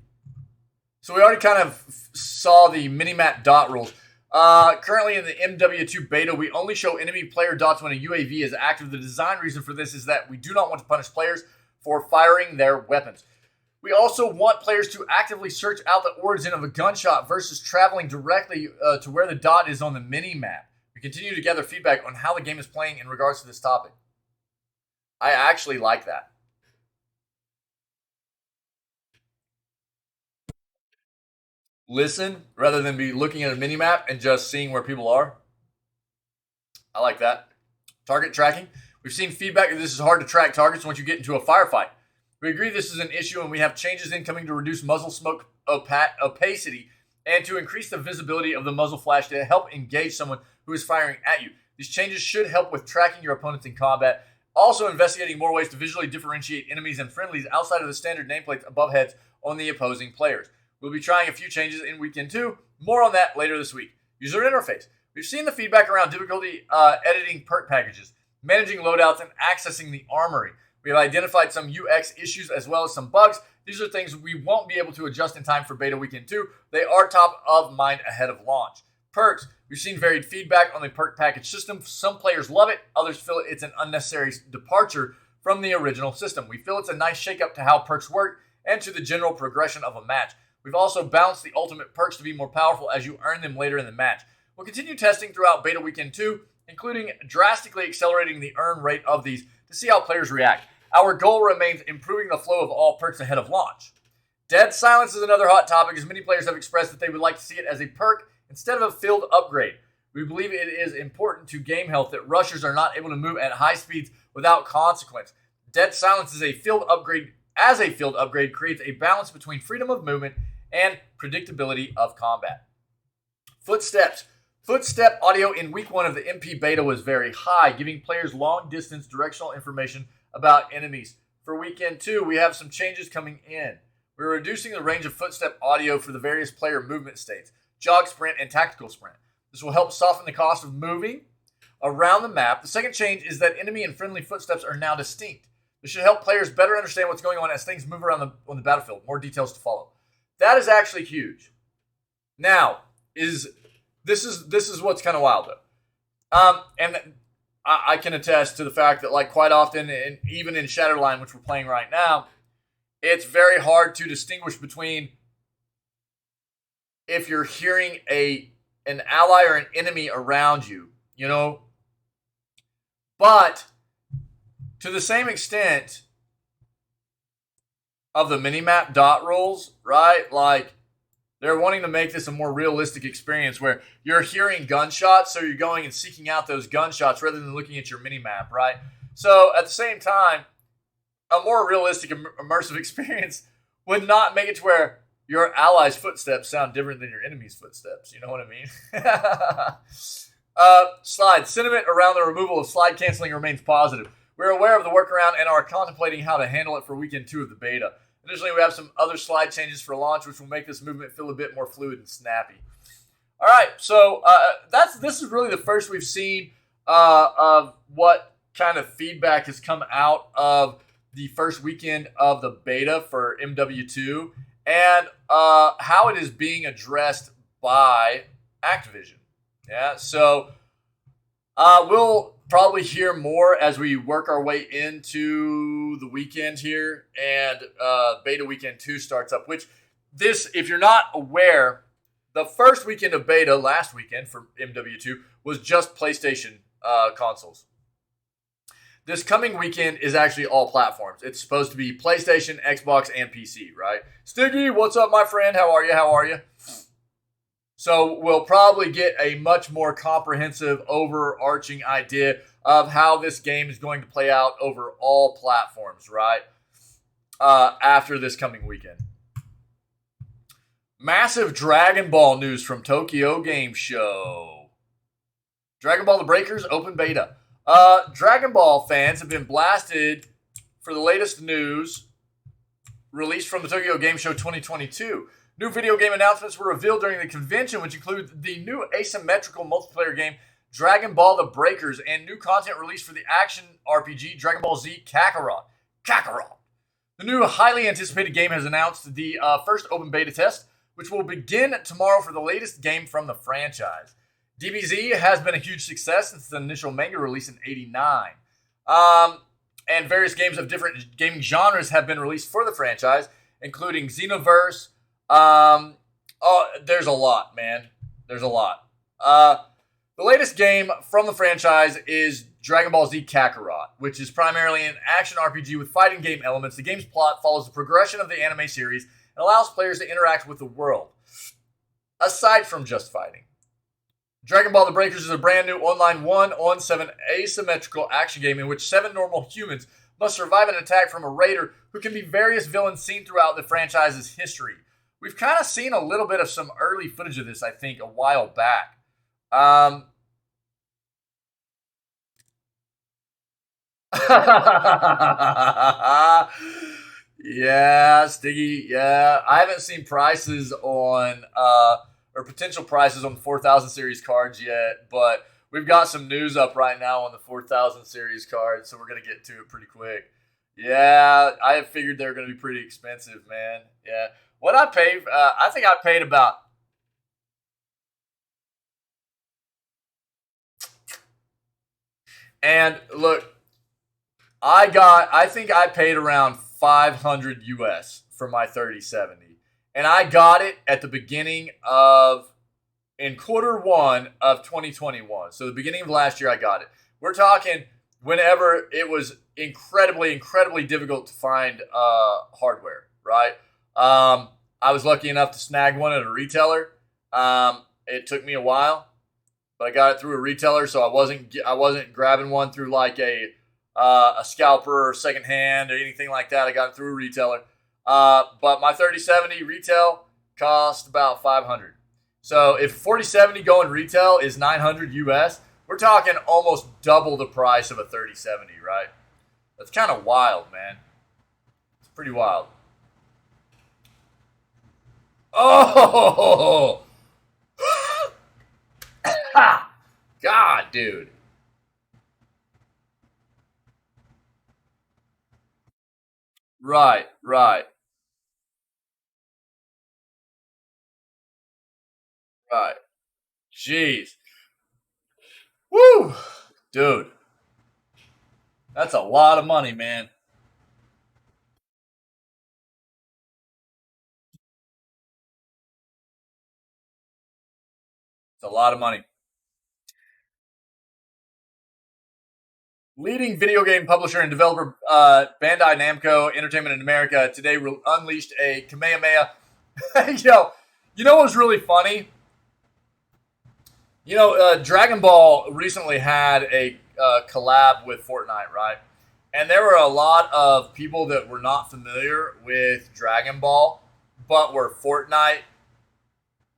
So we already kind of saw the minimap dot rules. Currently in the MW2 beta, we only show enemy player dots when a UAV is active. The design reason for this is that we do not want to punish players for firing their weapons. We also want players to actively search out the origin of a gunshot versus traveling directly to where the dot is on the minimap. We continue to gather feedback on how the game is playing in regards to this topic. I actually like that. Listen rather than be looking at a minimap and just seeing where people are. I like that. Target tracking. We've seen feedback that this is hard to track targets once you get into a firefight. We agree this is an issue and we have changes incoming to reduce muzzle smoke opacity and to increase the visibility of the muzzle flash to help engage someone who is firing at you. These changes should help with tracking your opponents in combat. Also investigating more ways to visually differentiate enemies and friendlies outside of the standard nameplates above heads on the opposing players. We'll be trying a few changes in weekend 2. More on that later this week. User interface. We've seen the feedback around difficulty editing perk packages, managing loadouts, and accessing the armory. We have identified some UX issues as well as some bugs. These are things we won't be able to adjust in time for beta weekend 2. They are top of mind ahead of launch. Perks. We've seen varied feedback on the perk package system. Some players love it. Others feel it's an unnecessary departure from the original system. We feel it's a nice shakeup to how perks work and to the general progression of a match. We've also balanced the ultimate perks to be more powerful as you earn them later in the match. We'll continue testing throughout beta weekend 2, including drastically accelerating the earn rate of these to see how players react. Our goal remains improving the flow of all perks ahead of launch. Dead silence is another hot topic, as many players have expressed that they would like to see it as a perk instead of a field upgrade. We believe it is important to game health that rushers are not able to move at high speeds without consequence. Dead silence is a field upgrade. As a field upgrade, creates a balance between freedom of movement and predictability of combat. Footsteps. Footstep audio in week 1 of the MP beta was very high, giving players long-distance directional information about enemies. For weekend 2, we have some changes coming in. We're reducing the range of footstep audio for the various player movement states, jog sprint and tactical sprint. This will help soften the cost of moving around the map. The second change is that enemy and friendly footsteps are now distinct. This should help players better understand what's going on as things move around on the battlefield. More details to follow. That is actually huge. Now, this is what's kind of wild though. And I can attest to the fact that, like, quite often, and even in Shatterline, which we're playing right now, it's very hard to distinguish between if you're hearing an ally or an enemy around you, you know. But to the same extent of the minimap dot rules, right? Like, they're wanting to make this a more realistic experience where you're hearing gunshots, so you're going and seeking out those gunshots rather than looking at your minimap, right? So at the same time, a more realistic, immersive experience would not make it to where your allies' footsteps sound different than your enemy's footsteps. You know what I mean? Slide. Sentiment around the removal of slide canceling remains positive. We're aware of the workaround and are contemplating how to handle it for weekend 2 of the beta. Additionally, we have some other slide changes for launch, which will make this movement feel a bit more fluid and snappy. All right, so this is really the first we've seen of what kind of feedback has come out of the first weekend of the beta for MW2 and how it is being addressed by Activision. Yeah, so we'll probably hear more as we work our way into the weekend here, and beta weekend 2 starts up, which this, if you're not aware, the first weekend of beta last weekend for MW2 was just PlayStation consoles. This coming weekend is actually all platforms. It's supposed to be PlayStation, Xbox, and PC, right? Stiggy, what's up, my friend? How are you? How are you? So we'll probably get a much more comprehensive, overarching idea of how this game is going to play out over all platforms, right? After this coming weekend. Massive Dragon Ball news from Tokyo Game Show. Dragon Ball The Breakers open beta. Dragon Ball fans have been blasted for the latest news released from the Tokyo Game Show 2022. New video game announcements were revealed during the convention, which include the new asymmetrical multiplayer game Dragon Ball The Breakers and new content released for the action RPG Dragon Ball Z Kakarot. The new highly anticipated game has announced the first open beta test, which will begin tomorrow for the latest game from the franchise. DBZ has been a huge success since the initial manga release in '89. And various games of different gaming genres have been released for the franchise, including Xenoverse. There's a lot, man. There's a lot. The latest game from the franchise is Dragon Ball Z Kakarot, which is primarily an action RPG with fighting game elements. The game's plot follows the progression of the anime series and allows players to interact with the world, aside from just fighting. Dragon Ball The Breakers is a brand new online 1-on-7 asymmetrical action game in which 7 normal humans must survive an attack from a raider who can be various villains seen throughout the franchise's history. We've kind of seen a little bit of some early footage of this, I think, a while back. Yeah, Stiggy, yeah. I haven't seen prices on, or potential prices on the 4000 series cards yet, but we've got some news up right now on the 4000 series cards, so we're going to get to it pretty quick. Yeah, I have figured they're going to be pretty expensive, man. Yeah. What I paid, I think I paid about... And look, I think I paid around 500 US for my 3070. And I got it at the beginning of, in quarter 1 of 2021. So the beginning of last year I got it. We're talking whenever it was incredibly difficult to find hardware, right? I was lucky enough to snag one at a retailer. It took me a while, but I got it through a retailer, so I wasn't grabbing one through like a scalper or secondhand or anything like that. I got it through a retailer. But my 3070 retail cost about 500. So if 4070 going retail is 900 US, we're talking almost double the price of a 3070, right? That's kind of wild, man. It's pretty wild. Oh! God, dude. Right. Jeez. Woo! Dude. That's a lot of money, man. It's a lot of money. Leading video game publisher and developer Bandai Namco Entertainment in America today unleashed a Kamehameha. You know what was really funny? Dragon Ball recently had a collab with Fortnite, right? And there were a lot of people that were not familiar with Dragon Ball, but were Fortnite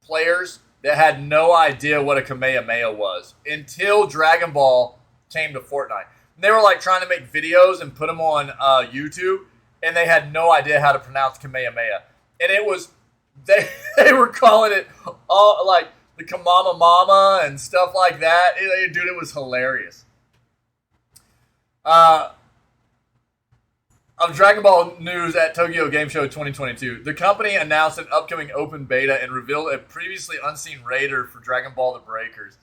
players that had no idea what a Kamehameha was until Dragon Ball came to Fortnite. And they were like trying to make videos and put them on YouTube, and they had no idea how to pronounce Kamehameha. And it was they were calling it all like the Kamama Mama and stuff like that. Dude, it was hilarious. Of Dragon Ball news at Tokyo Game Show 2022, the company announced an upcoming open beta and revealed a previously unseen raider for Dragon Ball The Breakers.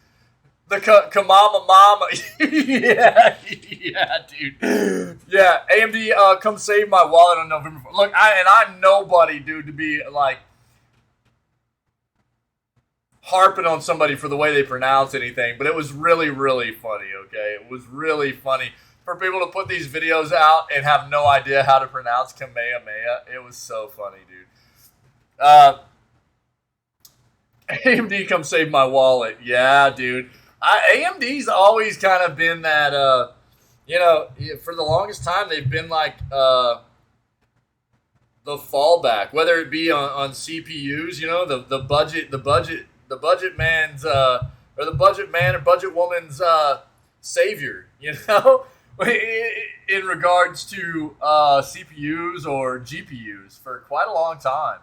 The Kamama Mama. yeah, dude. Yeah, AMD, come save my wallet on November 4th. Look, I'm nobody, dude, to be like harping on somebody for the way they pronounce anything, but it was really, really funny, okay? It was really funny for people to put these videos out and have no idea how to pronounce Kamehameha. It was so funny, dude. AMD, come save my wallet. Yeah, dude. AMD's always kind of been that, for the longest time, they've been like the fallback, whether it be on CPUs, the budget man's, or the budget man or budget woman's savior, in regards to CPUs or GPUs for quite a long time.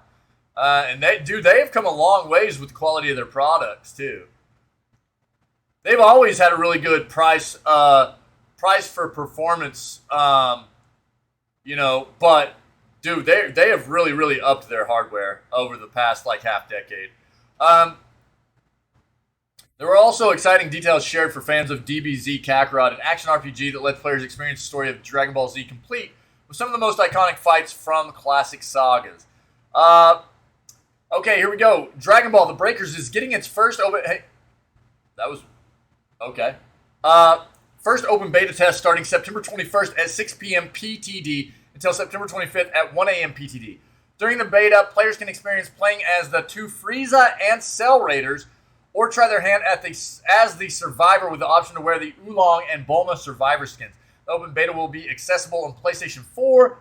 And they have come a long ways with the quality of their products too. They've always had a really good price for performance, but dude, they have really, really upped their hardware over the past like half decade. There were also exciting details shared for fans of DBZ Kakarot, an action RPG that lets players experience the story of Dragon Ball Z complete with some of the most iconic fights from classic sagas. Okay, here we go. Dragon Ball The Breakers is getting its first open... Hey, that was... Okay. First open beta test starting September 21st at 6 p.m. PTD until September 25th at 1 a.m. PTD. During the beta, players can experience playing as the two Frieza and Cell Raiders, or try their hand as the Survivor with the option to wear the Oolong and Bulma Survivor skins. The open beta will be accessible on PlayStation 4,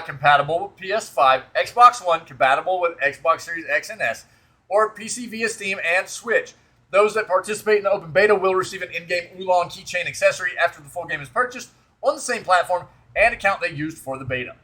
compatible with PS5, Xbox One, compatible with Xbox Series X and S, or PC via Steam and Switch. Those that participate in the open beta will receive an in-game Oolong keychain accessory after the full game is purchased on the same platform and account they used for the beta.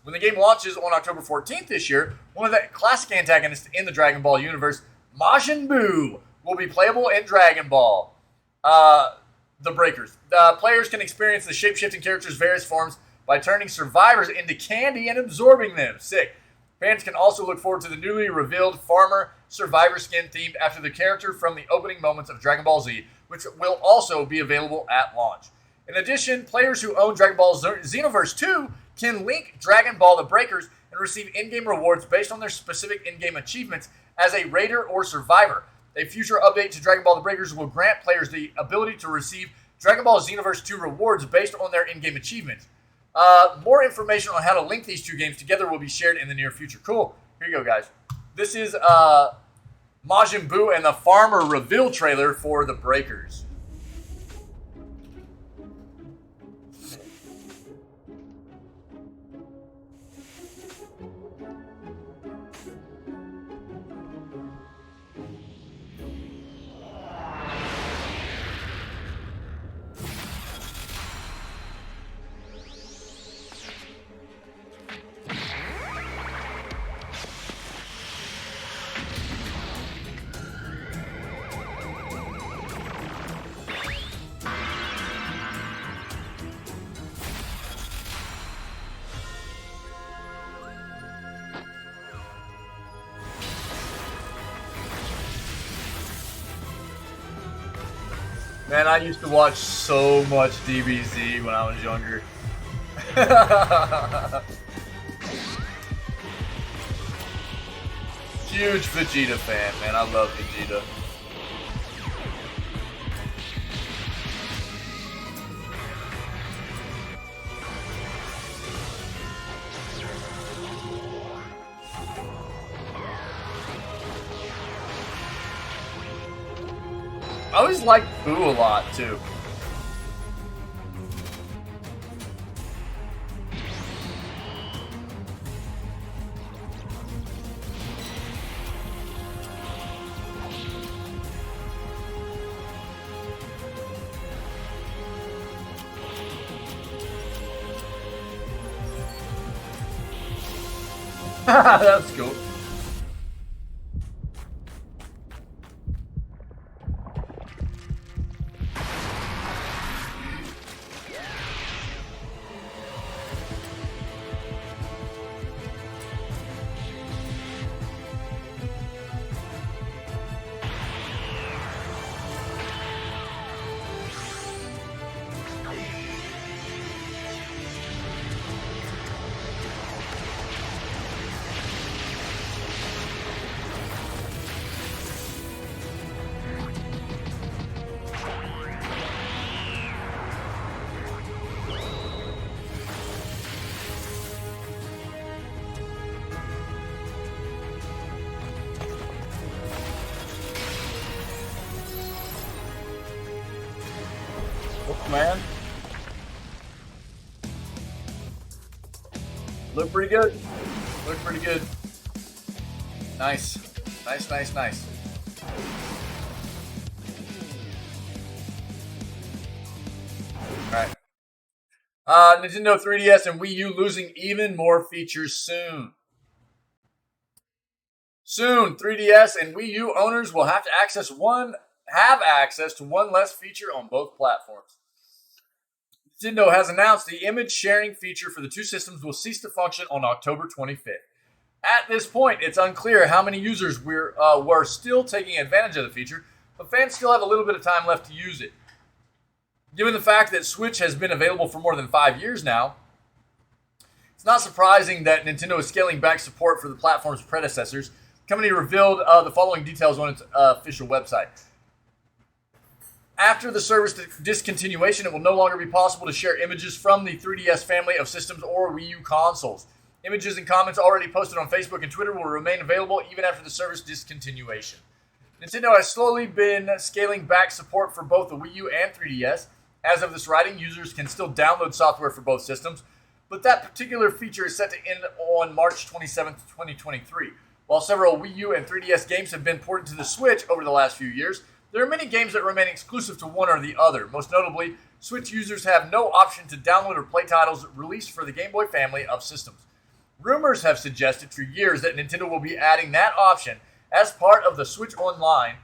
When the game launches on October 14th this year, one of the classic antagonists in the Dragon Ball universe, Majin Buu, will be playable in Dragon Ball The Breakers. Players can experience the shape-shifting characters' various forms by turning survivors into candy and absorbing them. Sick. Fans can also look forward to the newly revealed Farmer Survivor skin themed after the character from the opening moments of Dragon Ball Z, which will also be available at launch. In addition, players who own Dragon Ball Xenoverse 2 can link Dragon Ball The Breakers and receive in-game rewards based on their specific in-game achievements as a Raider or Survivor. A future update to Dragon Ball The Breakers will grant players the ability to receive Dragon Ball Xenoverse 2 rewards based on their in-game achievements. More information on how to link these two games together will be shared in the near future. Cool. Here you go, guys. This is Majin Buu and the Farmer reveal trailer for The Breakers. Man, I used to watch so much DBZ when I was younger. Huge Vegeta fan, man. I love Vegeta. I always liked Boo a lot, too. That's cool. man. Look pretty good. Look pretty good. Nice. Nice, nice, nice. Alright. Nintendo 3DS and Wii U losing even more features soon. Soon, 3DS and Wii U owners will have access to one less feature on both platforms. Nintendo has announced the image sharing feature for the two systems will cease to function on October 25th. At this point, it's unclear how many users were still taking advantage of the feature, but fans still have a little bit of time left to use it. Given the fact that Switch has been available for more than 5 years now, it's not surprising that Nintendo is scaling back support for the platform's predecessors. The company revealed the following details on its official website. After the service discontinuation, it will no longer be possible to share images from the 3DS family of systems or Wii U consoles. Images and comments already posted on Facebook and Twitter will remain available even after the service discontinuation. Nintendo has slowly been scaling back support for both the Wii U and 3DS. As of this writing, users can still download software for both systems, but that particular feature is set to end on March 27, 2023. While several Wii U and 3DS games have been ported to the Switch over the last few years, there are many games that remain exclusive to one or the other. Most notably, Switch users have no option to download or play titles released for the Game Boy family of systems. Rumors have suggested for years that Nintendo will be adding that option as part of the Switch Online,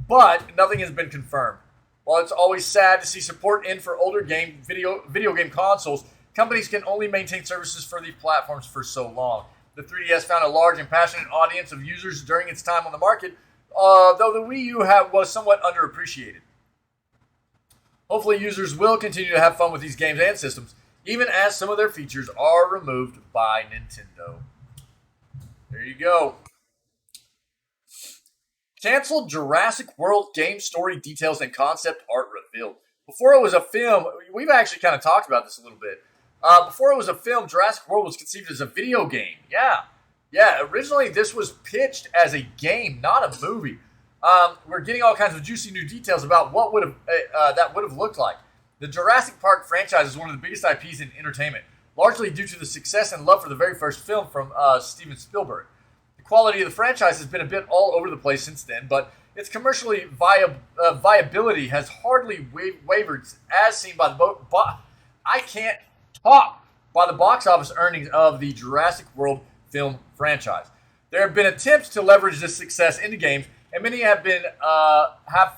but nothing has been confirmed. While it's always sad to see support end for older video game consoles, companies can only maintain services for these platforms for so long. The 3DS found a large and passionate audience of users during its time on the market, though the Wii U was somewhat underappreciated. Hopefully users will continue to have fun with these games and systems, even as some of their features are removed by Nintendo. There you go. Canceled Jurassic World game story details and concept art revealed. Before it was a film, we've actually kind of talked about this a little bit. Before it was a film, Jurassic World was conceived as a video game. Yeah, originally this was pitched as a game, not a movie. We're getting all kinds of juicy new details about what that would have looked like. The Jurassic Park franchise is one of the biggest IPs in entertainment, largely due to the success and love for the very first film from Steven Spielberg. The quality of the franchise has been a bit all over the place since then, but its commercially viability has hardly wavered, as seen by the by the box office earnings of the Jurassic World film franchise. There have been attempts to leverage this success into games, and many have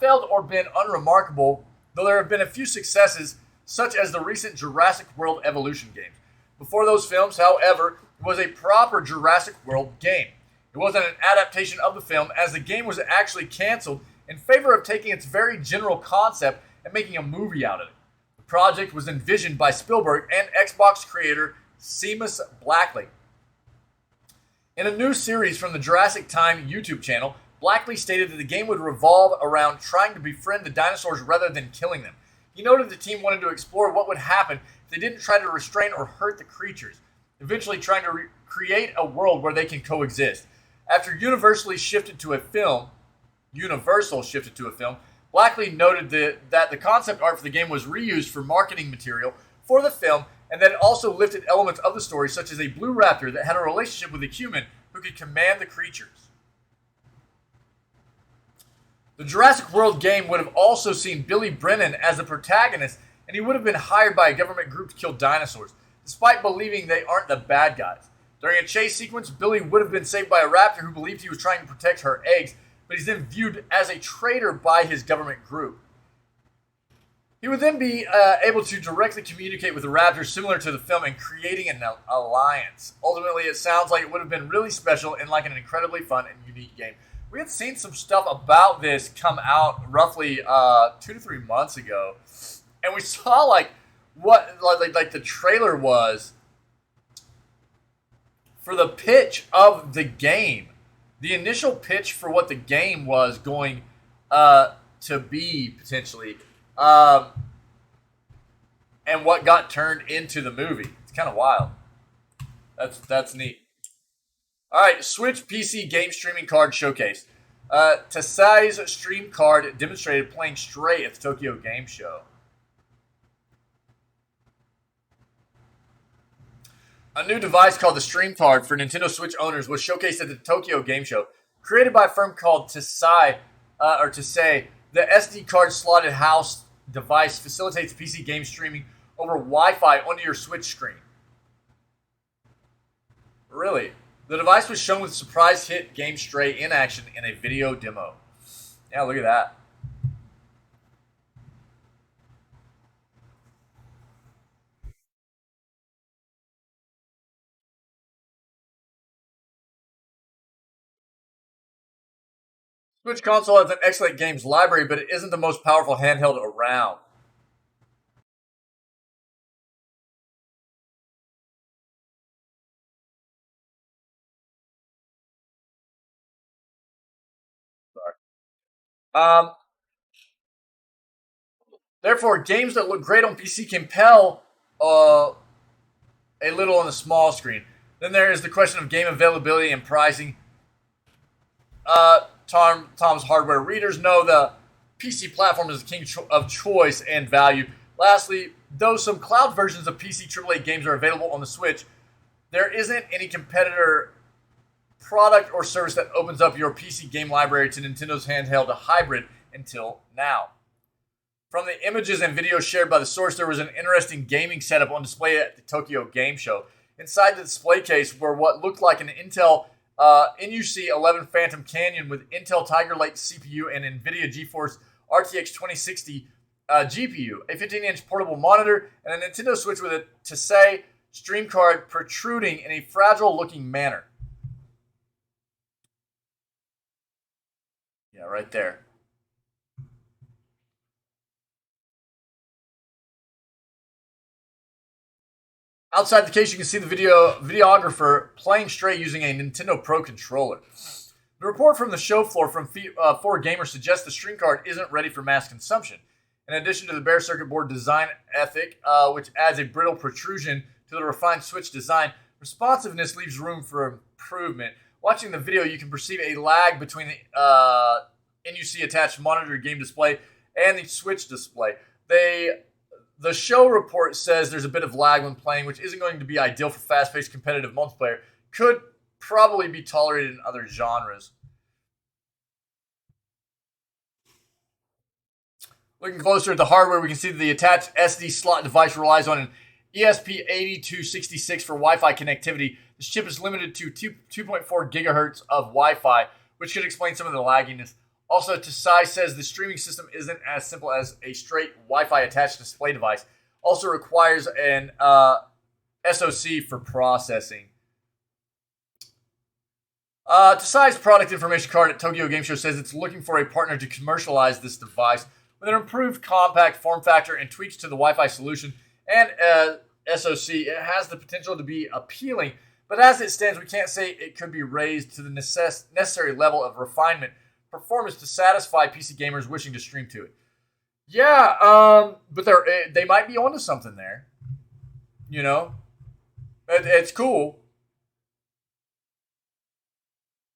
failed or been unremarkable, though there have been a few successes, such as the recent Jurassic World Evolution games. Before those films, however, it was a proper Jurassic World game. It wasn't an adaptation of the film, as the game was actually canceled in favor of taking its very general concept and making a movie out of it. The project was envisioned by Spielberg and Xbox creator Seamus Blackley. In a new series from the Jurassic Time YouTube channel, Blackley stated that the game would revolve around trying to befriend the dinosaurs rather than killing them. He noted the team wanted to explore what would happen if they didn't try to restrain or hurt the creatures, eventually trying to create a world where they can coexist. After Universal shifted to a film, Blackley noted that the concept art for the game was reused for marketing material for the film, and that it also lifted elements of the story, such as a blue raptor that had a relationship with a human who could command the creatures. The Jurassic World game would have also seen Billy Brennan as the protagonist, and he would have been hired by a government group to kill dinosaurs, despite believing they aren't the bad guys. During a chase sequence, Billy would have been saved by a raptor who believed he was trying to protect her eggs, but he's then viewed as a traitor by his government group. He would then be able to directly communicate with the raptor, similar to the film, and creating an alliance. Ultimately, it sounds like it would have been really special and like an incredibly fun and unique game. We had seen some stuff about this come out roughly 2 to 3 months ago, and we saw what the trailer was for the pitch of the game. The initial pitch for what the game was going to be potentially, and what got turned into the movie. It's kind of wild. That's neat. All right, Switch PC game streaming card showcase. Tasai's stream card demonstrated playing Stray at the Tokyo Game Show. A new device called the Stream Card for Nintendo Switch owners was showcased at the Tokyo Game Show. Created by a firm called Tasai, the SD card slotted house device facilitates PC game streaming over Wi-Fi onto your Switch screen. Really? The device was shown with surprise hit Game Stray in action in a video demo. Yeah, look at that. Switch console has an excellent games library, but it isn't the most powerful handheld around. Sorry. Therefore, games that look great on PC compel a little on the small screen. Then there is the question of game availability and pricing. Tom's hardware readers know the PC platform is the king of choice and value. Lastly, though some cloud versions of PC AAA games are available on the Switch, there isn't any competitor product or service that opens up your PC game library to Nintendo's handheld hybrid until now. From the images and videos shared by the source, there was an interesting gaming setup on display at the Tokyo Game Show. Inside the display case were what looked like an Intel NUC 11 Phantom Canyon with Intel Tiger Lake CPU and NVIDIA GeForce RTX 2060 GPU, a 15-inch portable monitor, and a Nintendo Switch with a Tasai stream card protruding in a fragile-looking manner. Yeah, right there. Outside the case, you can see the videographer playing straight using a Nintendo Pro controller. The report from the show floor from 4Gamer suggests the stream card isn't ready for mass consumption. In addition to the bare circuit board design ethic, which adds a brittle protrusion to the refined Switch design, responsiveness leaves room for improvement. Watching the video, you can perceive a lag between the NUC attached monitor game display and the Switch display. The show report says there's a bit of lag when playing, which isn't going to be ideal for fast-paced competitive multiplayer. Could probably be tolerated in other genres. Looking closer at the hardware, we can see that the attached SD slot device relies on an ESP8266 for Wi-Fi connectivity. This chip is limited to 2.4 gigahertz of Wi-Fi, which could explain some of the lagginess. Also, Tasai says the streaming system isn't as simple as a straight Wi-Fi attached display device. Also requires an SoC for processing. Tasai's product information card at Tokyo Game Show says it's looking for a partner to commercialize this device with an improved compact form factor and tweaks to the Wi-Fi solution and SoC. It has the potential to be appealing, but as it stands, we can't say it could be raised to the necessary level of refinement performance to satisfy PC gamers wishing to stream to it. Yeah, but they might be onto something there. You know, it's cool.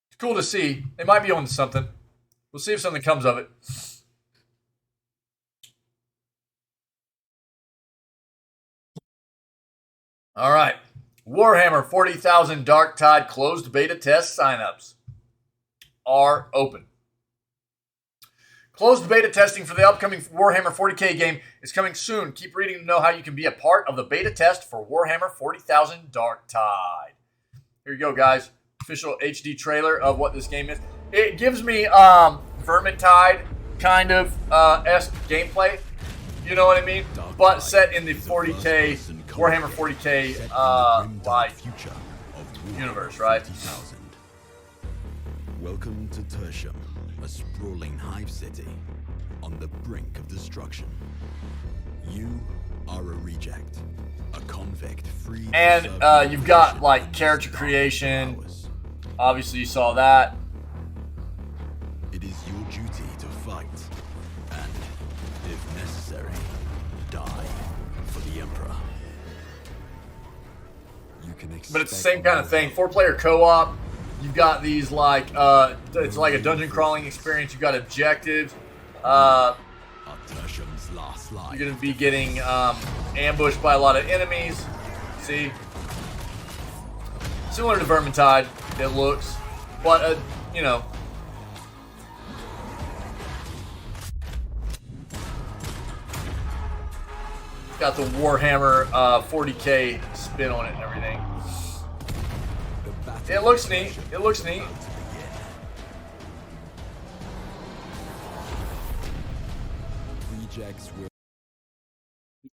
It's cool to see. They might be onto something. We'll see if something comes of it. All right, Warhammer 40,000 Dark Tide closed beta test signups are open. Closed beta testing for the upcoming Warhammer 40k game is coming soon. Keep reading to know how you can be a part of the beta test for Warhammer 40,000 Dark Tide. Here you go, guys. Official HD trailer of what this game is. It gives me Vermintide kind of esque gameplay. You know what I mean? But set in the 40k Warhammer 40k like universe, right? Welcome to Tertium, a sprawling hive city on the brink of destruction. You are a reject, a convict free. And you've got like character creation. Obviously, you saw that. It is your duty to fight, and, if necessary, die for the Emperor. You can expect, but it's the same kind of thing. 4-player co-op. You've got these like it's like a dungeon crawling experience. You've got objectives. You're gonna be getting ambushed by a lot of enemies. See, Similar to Vermintide, it looks. But, you know. Got the Warhammer 40K spin on it and everything. It looks neat. It looks neat.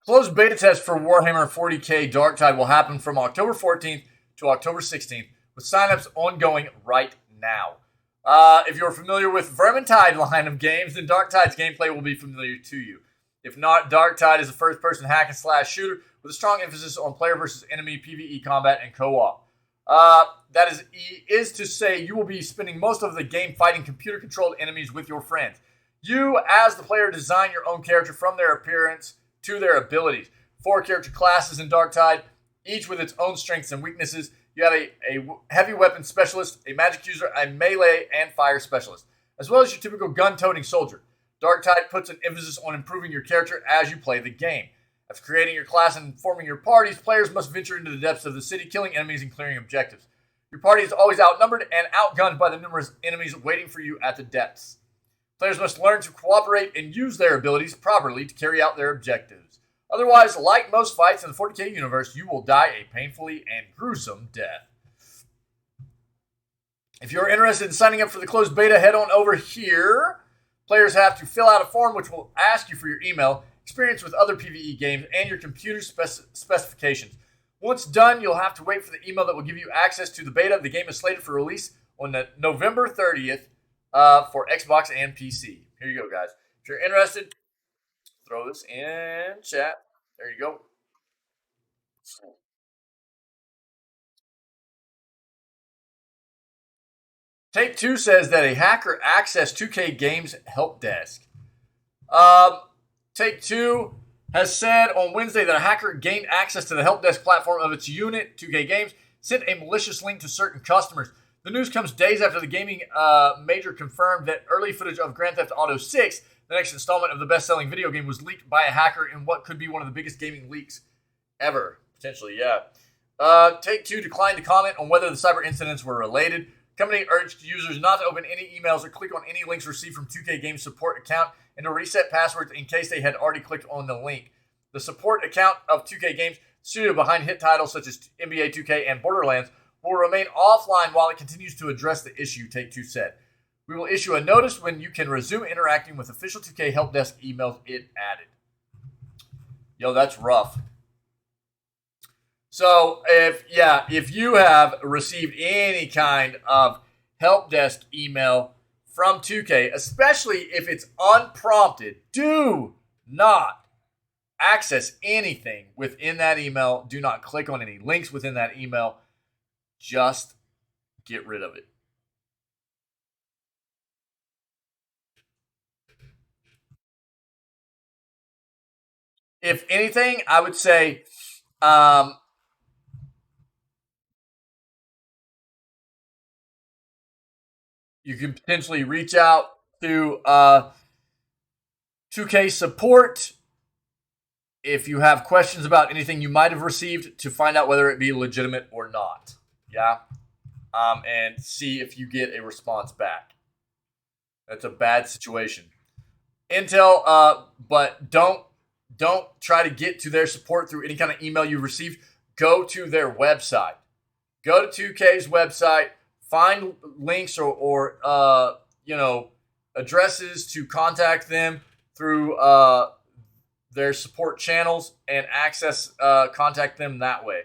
Closed beta test for Warhammer 40K Darktide will happen from October 14th to October 16th, with signups ongoing right now. If you're familiar with Vermintide line of games, then Darktide's gameplay will be familiar to you. If not, Darktide is a first-person hack-and-slash shooter with a strong emphasis on player versus enemy PvE combat and co-op. That is to say, you will be spending most of the game fighting computer-controlled enemies with your friends. You, as the player, design your own character from their appearance to their abilities. 4 character classes in Darktide, each with its own strengths and weaknesses. You have a heavy weapon specialist, a magic user, a melee and fire specialist, as well as your typical gun-toting soldier. Darktide puts an emphasis on improving your character as you play the game. After creating your class and forming your parties, players must venture into the depths of the city, killing enemies and clearing objectives. Your party is always outnumbered and outgunned by the numerous enemies waiting for you at the depths. Players must learn to cooperate and use their abilities properly to carry out their objectives. Otherwise, like most fights in the 40K universe, you will die a painfully and gruesome death. If you're interested in signing up for the closed beta, head on over here. Players have to fill out a form which will ask you for your email, experience with other PvE games, and your computer specifications. Once done, you'll have to wait for the email that will give you access to the beta. The game is slated for release on November 30th for Xbox and PC. Here you go, guys. If you're interested, throw this in chat. There you go. Take-Two says that a hacker accessed 2K Games help desk. Take-Two has said on Wednesday that a hacker gained access to the help desk platform of its unit, 2K Games, sent a malicious link to certain customers. The news comes days after the gaming major confirmed that early footage of Grand Theft Auto 6, the next installment of the best-selling video game, was leaked by a hacker in what could be one of the biggest gaming leaks ever. Potentially, yeah. Take-Two declined to comment on whether the cyber incidents were related. The company urged users not to open any emails or click on any links received from 2K Games support account and to reset passwords in case they had already clicked on the link. The support account of 2K Games, studio behind hit titles such as NBA 2K and Borderlands, will remain offline while it continues to address the issue, Take-Two said. We will issue a notice when you can resume interacting with official 2K help desk emails, it added. Yo, that's rough. So, if you have received any kind of help desk email from 2K, especially if it's unprompted, do not access anything within that email. Do not click on any links within that email. Just get rid of it. If anything, I would say you can potentially reach out to 2K support if you have questions about anything you might have received to find out whether it be legitimate or not. Yeah? And see if you get a response back. That's a bad situation. Intel, but don't try to get to their support through any kind of email you received. Go to their website. Go to 2K's website. Find links or addresses to contact them through their support channels and contact them that way.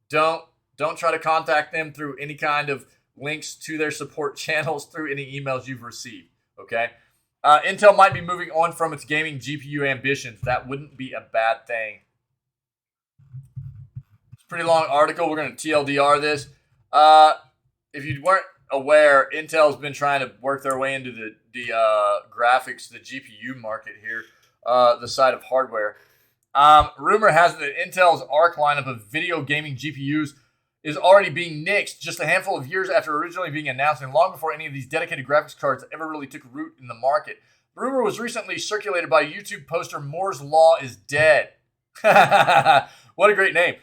Don't try to contact them through any kind of links to their support channels through any emails you've received. Okay. Intel might be moving on from its gaming GPU ambitions. That wouldn't be a bad thing. It's a pretty long article. We're going to TLDR this. If you weren't aware, Intel's been trying to work their way into the graphics, the GPU market here, the side of hardware. Rumor has it that Intel's Arc lineup of video gaming GPUs is already being nixed just a handful of years after originally being announced and long before any of these dedicated graphics cards ever really took root in the market. The rumor was recently circulated by YouTube poster Moore's Law is Dead. What a great name.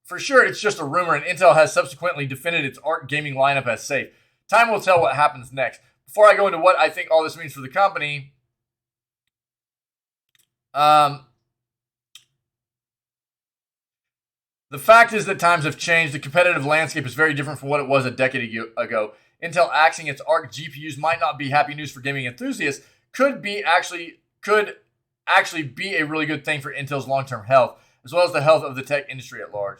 For sure, it's just a rumor, and Intel has subsequently defended its ARC gaming lineup as safe. Time will tell what happens next. Before I go into what I think all this means for the company, the fact is that times have changed. The competitive landscape is very different from what it was a decade ago. Intel axing its ARC GPUs might not be happy news for gaming enthusiasts. Could actually be a really good thing for Intel's long-term health, as well as the health of the tech industry at large.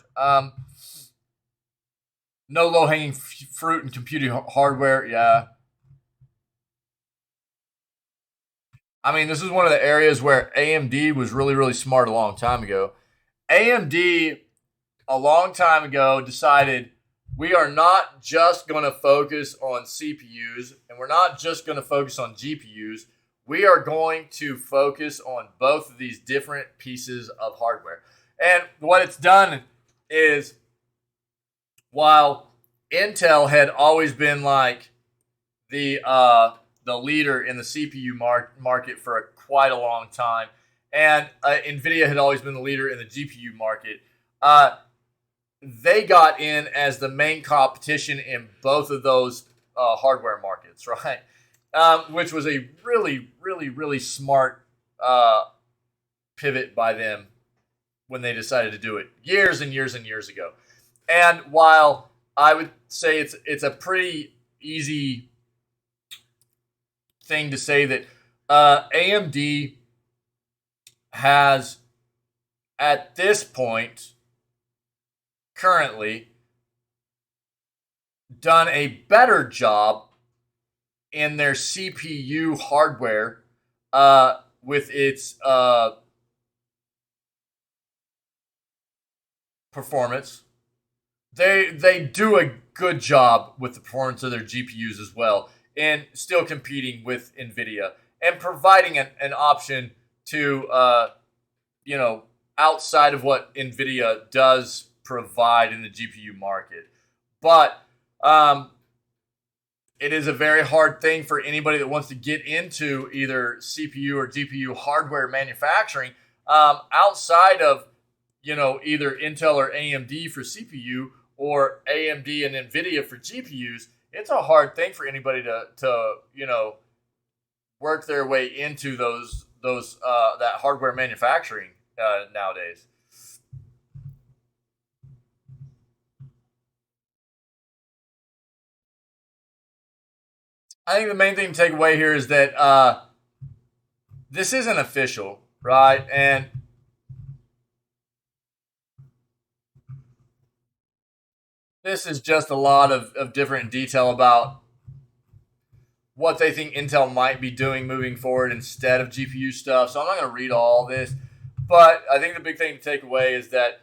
No low-hanging fruit in computing hardware. Yeah. I mean, this is one of the areas where AMD was really, really smart a long time ago. AMD, a long time ago, decided we are not just going to focus on CPUs, and we're not just going to focus on GPUs. We are going to focus on both of these different pieces of hardware. And what it's done is, while Intel had always been like the leader in the CPU market for quite a long time, and NVIDIA had always been the leader in the GPU market, they got in as the main competition in both of those hardware markets, right? Which was a really, really, really smart pivot by them when they decided to do it years and years and years ago. And while I would say it's a pretty easy thing to say that AMD has, at this point, currently, done a better job in their CPU hardware with its performance. They do a good job with the performance of their GPUs as well, and still competing with NVIDIA and providing an option to outside of what NVIDIA does provide in the GPU market. But it is a very hard thing for anybody that wants to get into either CPU or GPU hardware manufacturing outside of either Intel or AMD for CPU or AMD and NVIDIA for GPUs. It's a hard thing for anybody to work their way into those that hardware manufacturing nowadays. I think the main thing to take away here is that this isn't official, right? And this is just a lot of different detail about what they think Intel might be doing moving forward instead of GPU stuff. So I'm not going to read all this. But I think the big thing to take away is that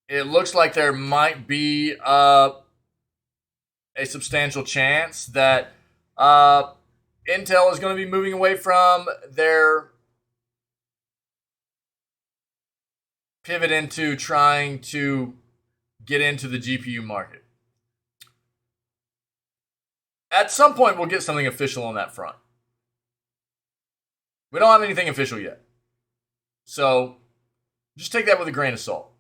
it looks like there might be a substantial chance that Intel is going to be moving away from their pivot into trying to get into the GPU market. At some point, we'll get something official on that front. We don't have anything official yet. So just take that with a grain of salt.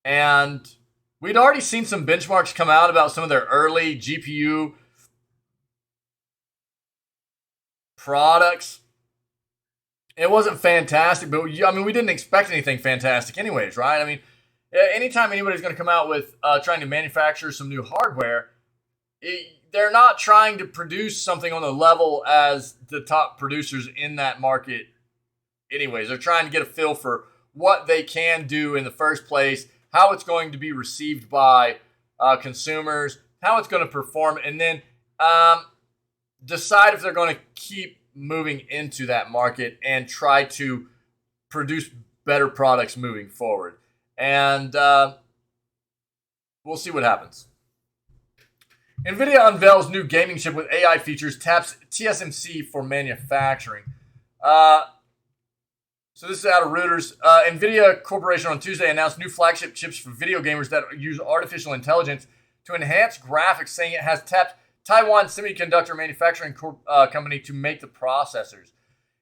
And we'd already seen some benchmarks come out about some of their early GPU products. It wasn't fantastic, but we didn't expect anything fantastic anyways, right? I mean, anytime anybody's going to come out with trying to manufacture some new hardware, they're not trying to produce something on the level as the top producers in that market anyways. They're trying to get a feel for what they can do in the first place, how it's going to be received by consumers, how it's going to perform, and then decide if they're going to keep moving into that market and try to produce better products moving forward. And we'll see what happens. NVIDIA unveils new gaming chip with AI features, taps TSMC for manufacturing. So this is out of Reuters. NVIDIA Corporation on Tuesday announced new flagship chips for video gamers that use artificial intelligence to enhance graphics, saying it has tapped Taiwan Semiconductor Manufacturing Company to make the processors.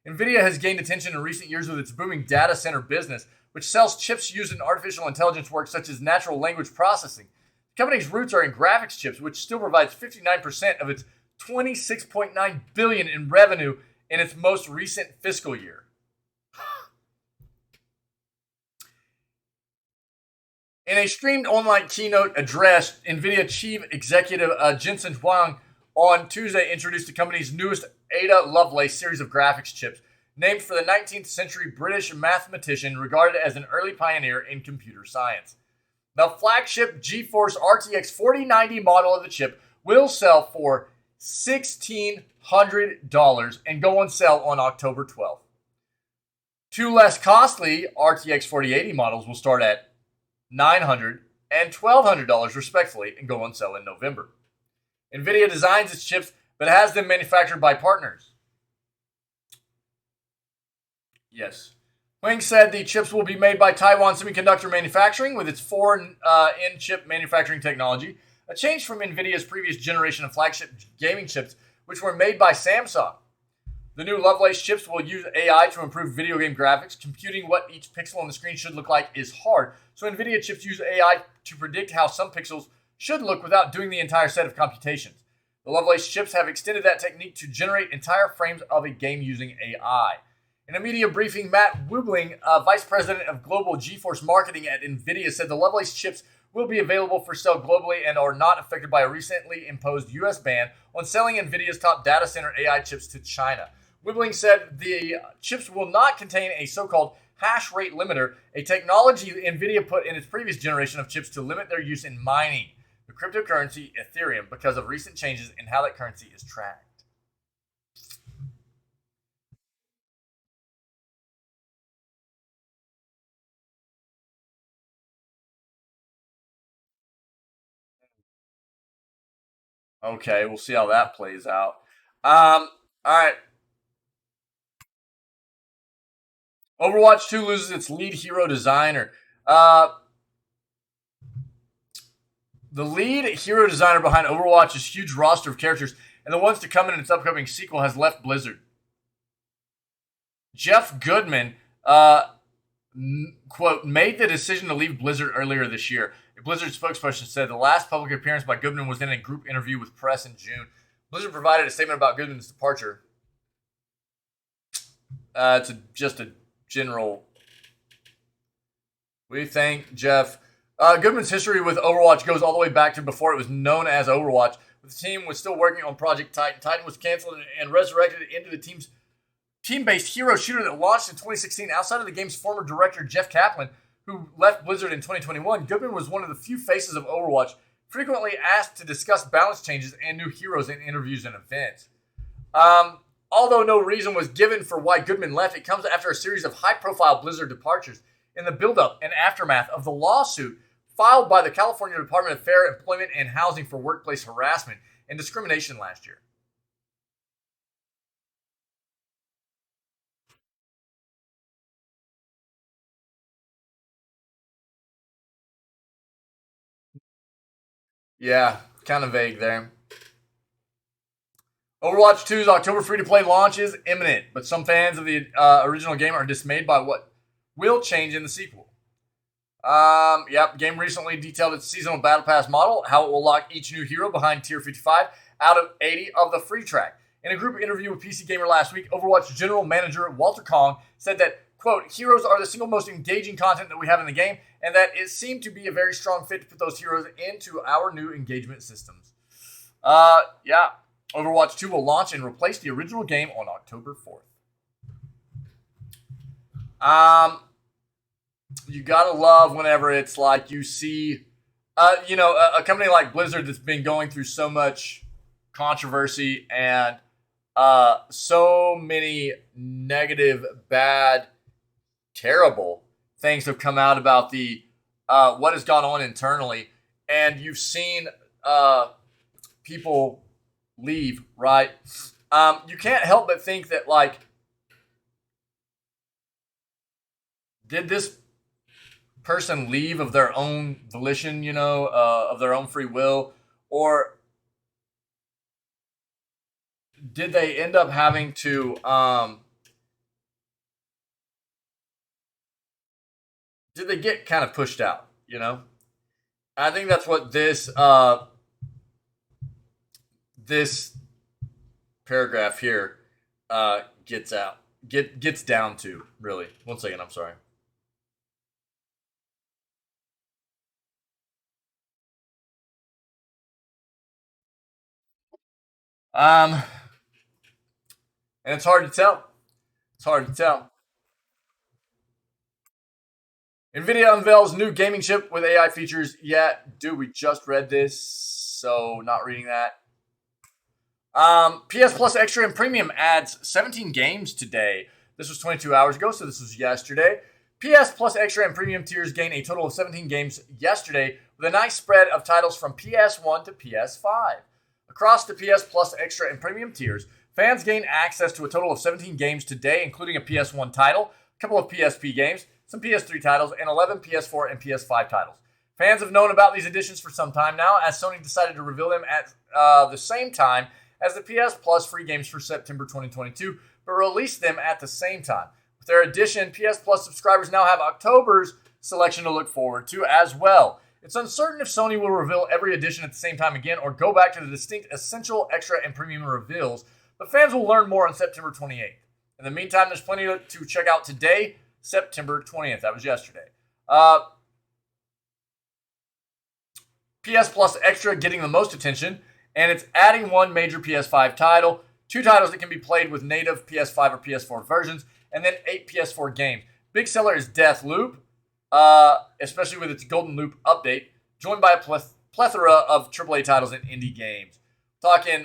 NVIDIA has gained attention in recent years with its booming data center business, which sells chips used in artificial intelligence work such as natural language processing. The company's roots are in graphics chips, which still provides 59% of its $26.9 billion in revenue in its most recent fiscal year. In a streamed online keynote address, NVIDIA chief executive Jensen Huang on Tuesday introduced the company's newest Ada Lovelace series of graphics chips, named for the 19th century British mathematician regarded as an early pioneer in computer science. The flagship GeForce RTX 4090 model of the chip will sell for $1,600 and go on sale on October 12th. Two less costly RTX 4080 models will start at $900 and $1,200 respectively and go on sale in November. NVIDIA designs its chips but has them manufactured by partners. Yes. Huang said the chips will be made by Taiwan Semiconductor Manufacturing with its foreign in-chip manufacturing technology, a change from NVIDIA's previous generation of flagship gaming chips, which were made by Samsung. The new Lovelace chips will use AI to improve video game graphics. Computing what each pixel on the screen should look like is hard, so NVIDIA chips use AI to predict how some pixels should look without doing the entire set of computations. The Lovelace chips have extended that technique to generate entire frames of a game using AI. In a media briefing, Matt Woobling, Vice President of Global GeForce Marketing at NVIDIA, said the Lovelace chips will be available for sale globally and are not affected by a recently imposed U.S. ban on selling NVIDIA's top data center AI chips to China. Wibbling said the chips will not contain a so-called hash rate limiter, a technology NVIDIA put in its previous generation of chips to limit their use in mining the cryptocurrency Ethereum because of recent changes in how that currency is tracked. Okay, we'll see how that plays out. All right. Overwatch 2 loses its lead hero designer. The lead hero designer behind Overwatch's huge roster of characters and the ones to come in its upcoming sequel has left Blizzard. Jeff Goodman, quote, made the decision to leave Blizzard earlier this year. A Blizzard spokesperson said the last public appearance by Goodman was in a group interview with press in June. Blizzard provided a statement about Goodman's departure. It's just a general. We thank Jeff. Goodman's history with Overwatch goes all the way back to before it was known as Overwatch. The team was still working on Project Titan. Titan was canceled and resurrected into the team's team-based hero shooter that launched in 2016. Outside of the game's former director, Jeff Kaplan, who left Blizzard in 2021, Goodman was one of the few faces of Overwatch, frequently asked to discuss balance changes and new heroes in interviews and events. Although no reason was given for why Goodman left, it comes after a series of high-profile Blizzard departures in the buildup and aftermath of the lawsuit filed by the California Department of Fair Employment and Housing for workplace harassment and discrimination last year. Yeah, kind of vague there. Overwatch 2's October free-to-play launch is imminent, but some fans of the original game are dismayed by what will change in the sequel. Game recently detailed its seasonal battle pass model, how it will lock each new hero behind tier 55 out of 80 of the free track. In a group interview with PC Gamer last week, Overwatch general manager Walter Kong said that, quote, heroes are the single most engaging content that we have in the game, and that it seemed to be a very strong fit to put those heroes into our new engagement systems. Overwatch 2 will launch and replace the original game on October 4th. You gotta love whenever it's like you see, a company like Blizzard that's been going through so much controversy and so many negative, bad, terrible things have come out about the what has gone on internally, and you've seen people leave, right? You can't help but think that, like, did this person leave of their own volition, of their own free will, or did they end up having to did they get kind of pushed out? You know, I think that's what this paragraph here gets down to. Really, 1 second. I'm sorry. Um, and it's hard to tell. It's hard to tell. NVIDIA unveils new gaming chip with AI features. Yeah, dude, we just read this, so not reading that. PS Plus Extra and Premium adds 17 games today. This was 22 hours ago, so this was yesterday. PS Plus Extra and Premium tiers gain a total of 17 games yesterday, with a nice spread of titles from PS1 to PS5. Across the PS Plus Extra and Premium tiers, fans gain access to a total of 17 games today, including a PS1 title, a couple of PSP games, some PS3 titles, and 11 PS4 and PS5 titles. Fans have known about these additions for some time now, as Sony decided to reveal them at the same time as the PS Plus free games for September 2022, but released them at the same time. With their addition, PS Plus subscribers now have October's selection to look forward to as well. It's uncertain if Sony will reveal every edition at the same time again or go back to the distinct Essential, Extra, and Premium reveals, but fans will learn more on September 28th. In the meantime, there's plenty to check out today, September 20th. That was yesterday. PS Plus Extra getting the most attention, and it's adding one major PS5 title, 2 titles that can be played with native PS5 or PS4 versions, and then 8 PS4 games. Big seller is Deathloop, especially with its Golden Loop update, joined by a plethora of AAA titles and indie games. Talking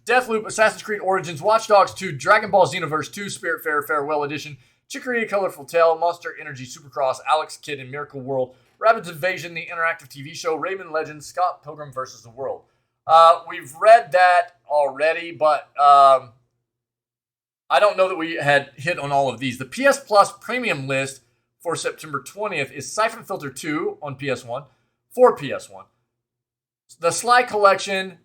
Deathloop, Assassin's Creed Origins, Watch Dogs 2, Dragon Ball Xenoverse 2, Spiritfarer Farewell Edition, Chicory Colorful Tale, Monster Energy Supercross, Alex Kidd in Miracle World, Rabbids Invasion, the interactive TV show, Rayman Legends, Scott Pilgrim vs. the World. We've read that already, but I don't know that we had hit on all of these. The PS Plus premium list for September 20th is Siphon Filter 2 on PS1 for PS1. The Sly Collection,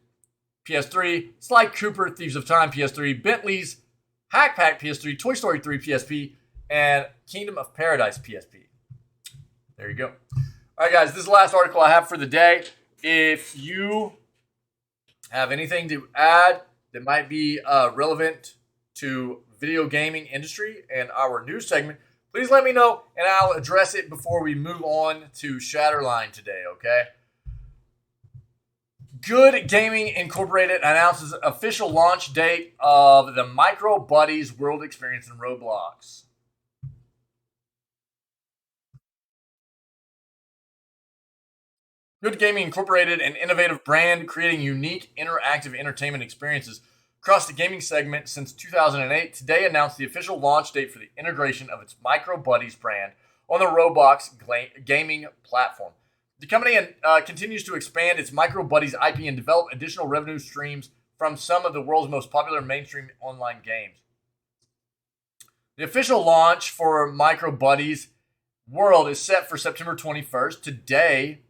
PS3. Sly Cooper, Thieves of Time, PS3. Bentley's Hack Pack, PS3. Toy Story 3, PSP. And Kingdom of Paradise, PSP. There you go. All right, guys, this is the last article I have for the day. If you have anything to add that might be relevant to video gaming industry and our news segment, please let me know, and I'll address it before we move on to Shatterline today, okay? Good Gaming Incorporated announces official launch date of the Micro Buddies World Experience in Roblox. Good Gaming Incorporated, an innovative brand creating unique interactive entertainment experiences across the gaming segment since 2008, today announced the official launch date for the integration of its Micro Buddies brand on the Roblox gaming platform. The company continues to expand its Micro Buddies IP and develop additional revenue streams from some of the world's most popular mainstream online games. The official launch for Micro Buddies World is set for September 21st, today.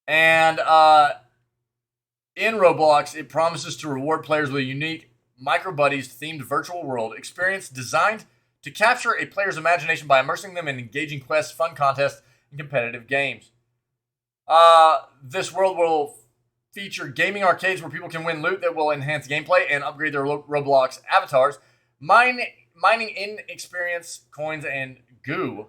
And in Roblox, it promises to reward players with a unique Micro Buddies themed virtual world experience designed to capture a player's imagination by immersing them in engaging quests, fun contests, and competitive games. This world will feature gaming arcades where people can win loot that will enhance gameplay and upgrade their Roblox avatars, mining in-experience coins and goo,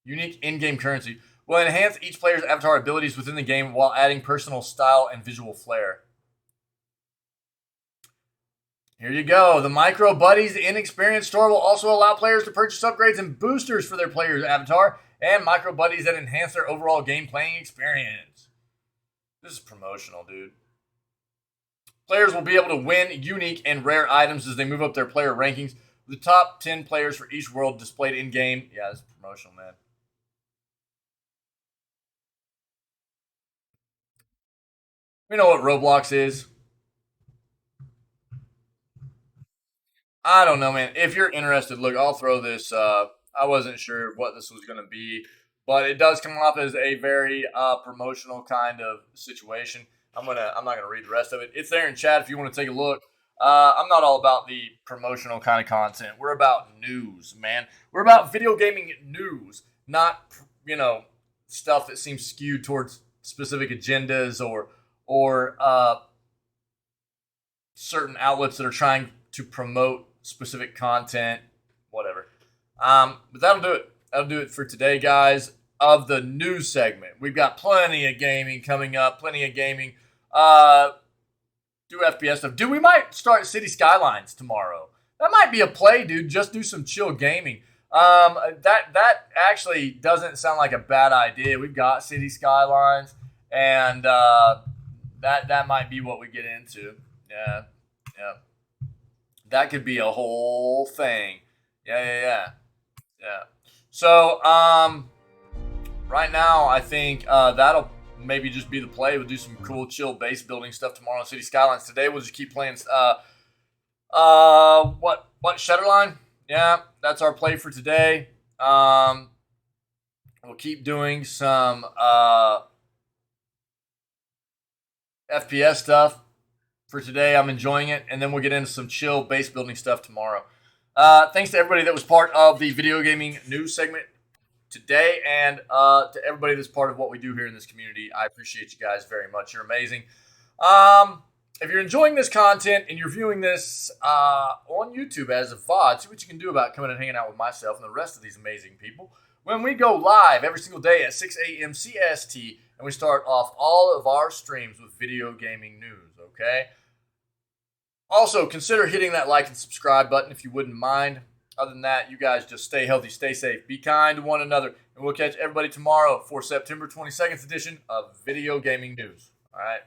unique in-game currency, will enhance each player's avatar abilities within the game while adding personal style and visual flair. Here you go. The Micro Buddies in-experience store will also allow players to purchase upgrades and boosters for their player's avatar and Micro Buddies that enhance their overall game playing experience. This is promotional, dude. Players will be able to win unique and rare items as they move up their player rankings, with the top 10 players for each world displayed in-game. Yeah, this is promotional, man. We know what Roblox is. I don't know, man. If you're interested, look, I'll throw this. I wasn't sure what this was going to be, but it does come off as a very promotional kind of situation. I'm not gonna read the rest of it. It's there in chat if you want to take a look. I'm not all about the promotional kind of content. We're about news, man. We're about video gaming news, not, stuff that seems skewed towards specific agendas or certain outlets that are trying to promote specific content, whatever. But that'll do it. That'll do it for today, guys, of the news segment. We've got plenty of gaming coming up, plenty of gaming. Do FPS stuff. Dude, we might start City Skylines tomorrow. That might be a play, dude. Just do some chill gaming. That actually doesn't sound like a bad idea. We've got City Skylines, and that might be what we get into. Yeah. That could be a whole thing. Yeah. So, right now, I think that'll maybe just be the play. We'll do some cool, chill base building stuff tomorrow on City Skylines. Today, we'll just keep playing. What Shutterline? Yeah, that's our play for today. We'll keep doing some FPS stuff for today. I'm enjoying it, and then we'll get into some chill base building stuff tomorrow. Thanks to everybody that was part of the video gaming news segment today, and to everybody that's part of what we do here in this community. I appreciate you guys very much. You're amazing. If you're enjoying this content and you're viewing this on YouTube as a VOD, see what you can do about coming and hanging out with myself and the rest of these amazing people when we go live every single day at 6 a.m. CST, and we start off all of our streams with video gaming news, okay? Also, consider hitting that like and subscribe button if you wouldn't mind. Other than that, you guys just stay healthy, stay safe, be kind to one another, and we'll catch everybody tomorrow for September 22nd edition of Video Gaming News. All right?